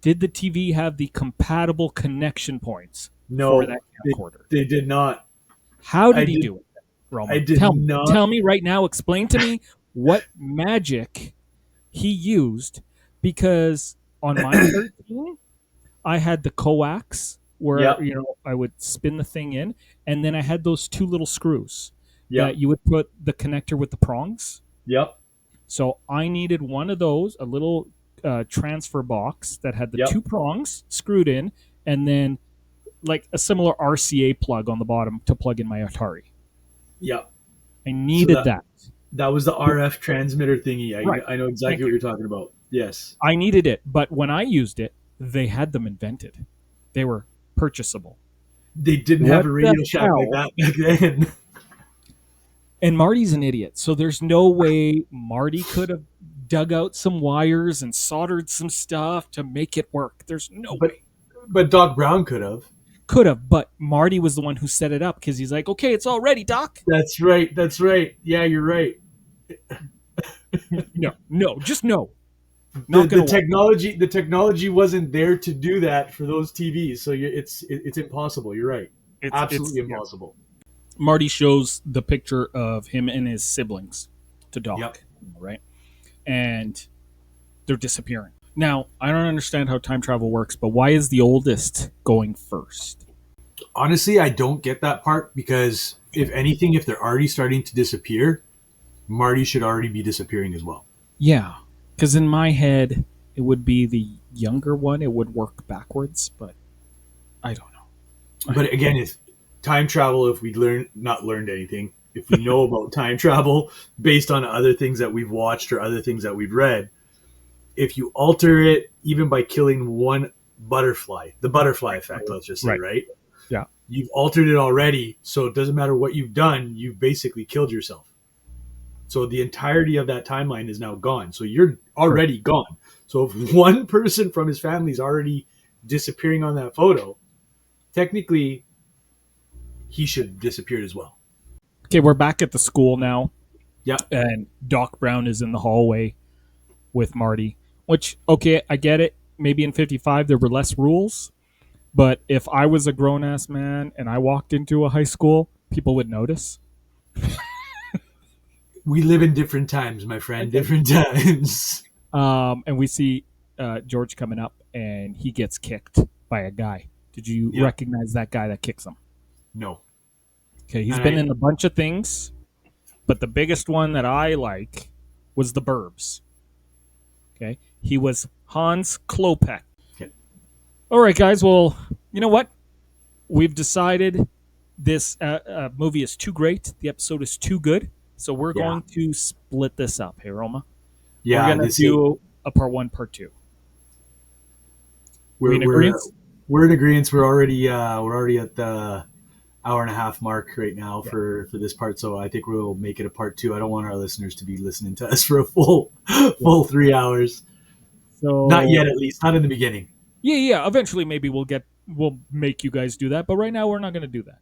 did the TV have the compatible connection points No, for that camcorder? they did not. How did he do it, Roman? I did not. Tell me right now, explain to me what magic he used, because on my 13, I had the coax where I would spin the thing in, and then I had those two little screws that you would put the connector with the prongs. Yep. So I needed one of those, a little transfer box that had the two prongs screwed in, and then like a similar RCA plug on the bottom to plug in my Atari. Yep. I needed that. That was the RF transmitter thingy. I know exactly what you're talking about. Yes. I needed it, but when I used it, they had them invented. They were purchasable. They didn't have a Radio Shack like that back then. And Marty's an idiot, so there's no way Marty could have dug out some wires and soldered some stuff to make it work. There's no way. But Doc Brown could have. Could have, but Marty was the one who set it up because he's like, okay, it's all ready, Doc. That's right. Yeah, you're right. No, just no. The technology wasn't there to do that for those TVs, so it's impossible. You're right. It's absolutely impossible. Marty shows the picture of him and his siblings to Doc, right? And they're disappearing. Now, I don't understand how time travel works, but why is the oldest going first? Honestly, I don't get that part, because if anything, if they're already starting to disappear, Marty should already be disappearing as well. Yeah, because in my head, it would be the younger one. It would work backwards, but I don't know. But again, if time travel, if we not learned anything, if we know about time travel based on other things that we've watched or other things that we've read, if you alter it even by killing one butterfly, the butterfly effect, let's just say, right? Yeah. You've altered it already, so it doesn't matter what you've done, you've basically killed yourself. So the entirety of that timeline is now gone. So you're already gone. So if one person from his family is already disappearing on that photo, technically he should have disappeared as well. Okay, we're back at the school now. Yeah. And Doc Brown is in the hallway with Marty, which, okay, I get it. Maybe in 55 there were less rules. But if I was a grown-ass man and I walked into a high school, people would notice. We live in different times, my friend. Different times. And we see George coming up, and he gets kicked by a guy. Did you recognize that guy that kicks him? No. Okay, he's been in a bunch of things, but the biggest one that I like was The Burbs. Okay, he was Hans Klopek. Okay. All right, guys. Well, you know what? We've decided this movie is too great. The episode is too good. So we're going to split this up. Hey, Roma? Yeah. We're going to do a part 1, part 2. We're in agreement? We're in agreement. We're already at the hour and a half mark right now for this part. So I think we'll make it a part 2. I don't want our listeners to be listening to us for a full 3 hours. So not yet, at least. Not in the beginning. Yeah. Eventually, maybe we'll make you guys do that. But right now, we're not going to do that.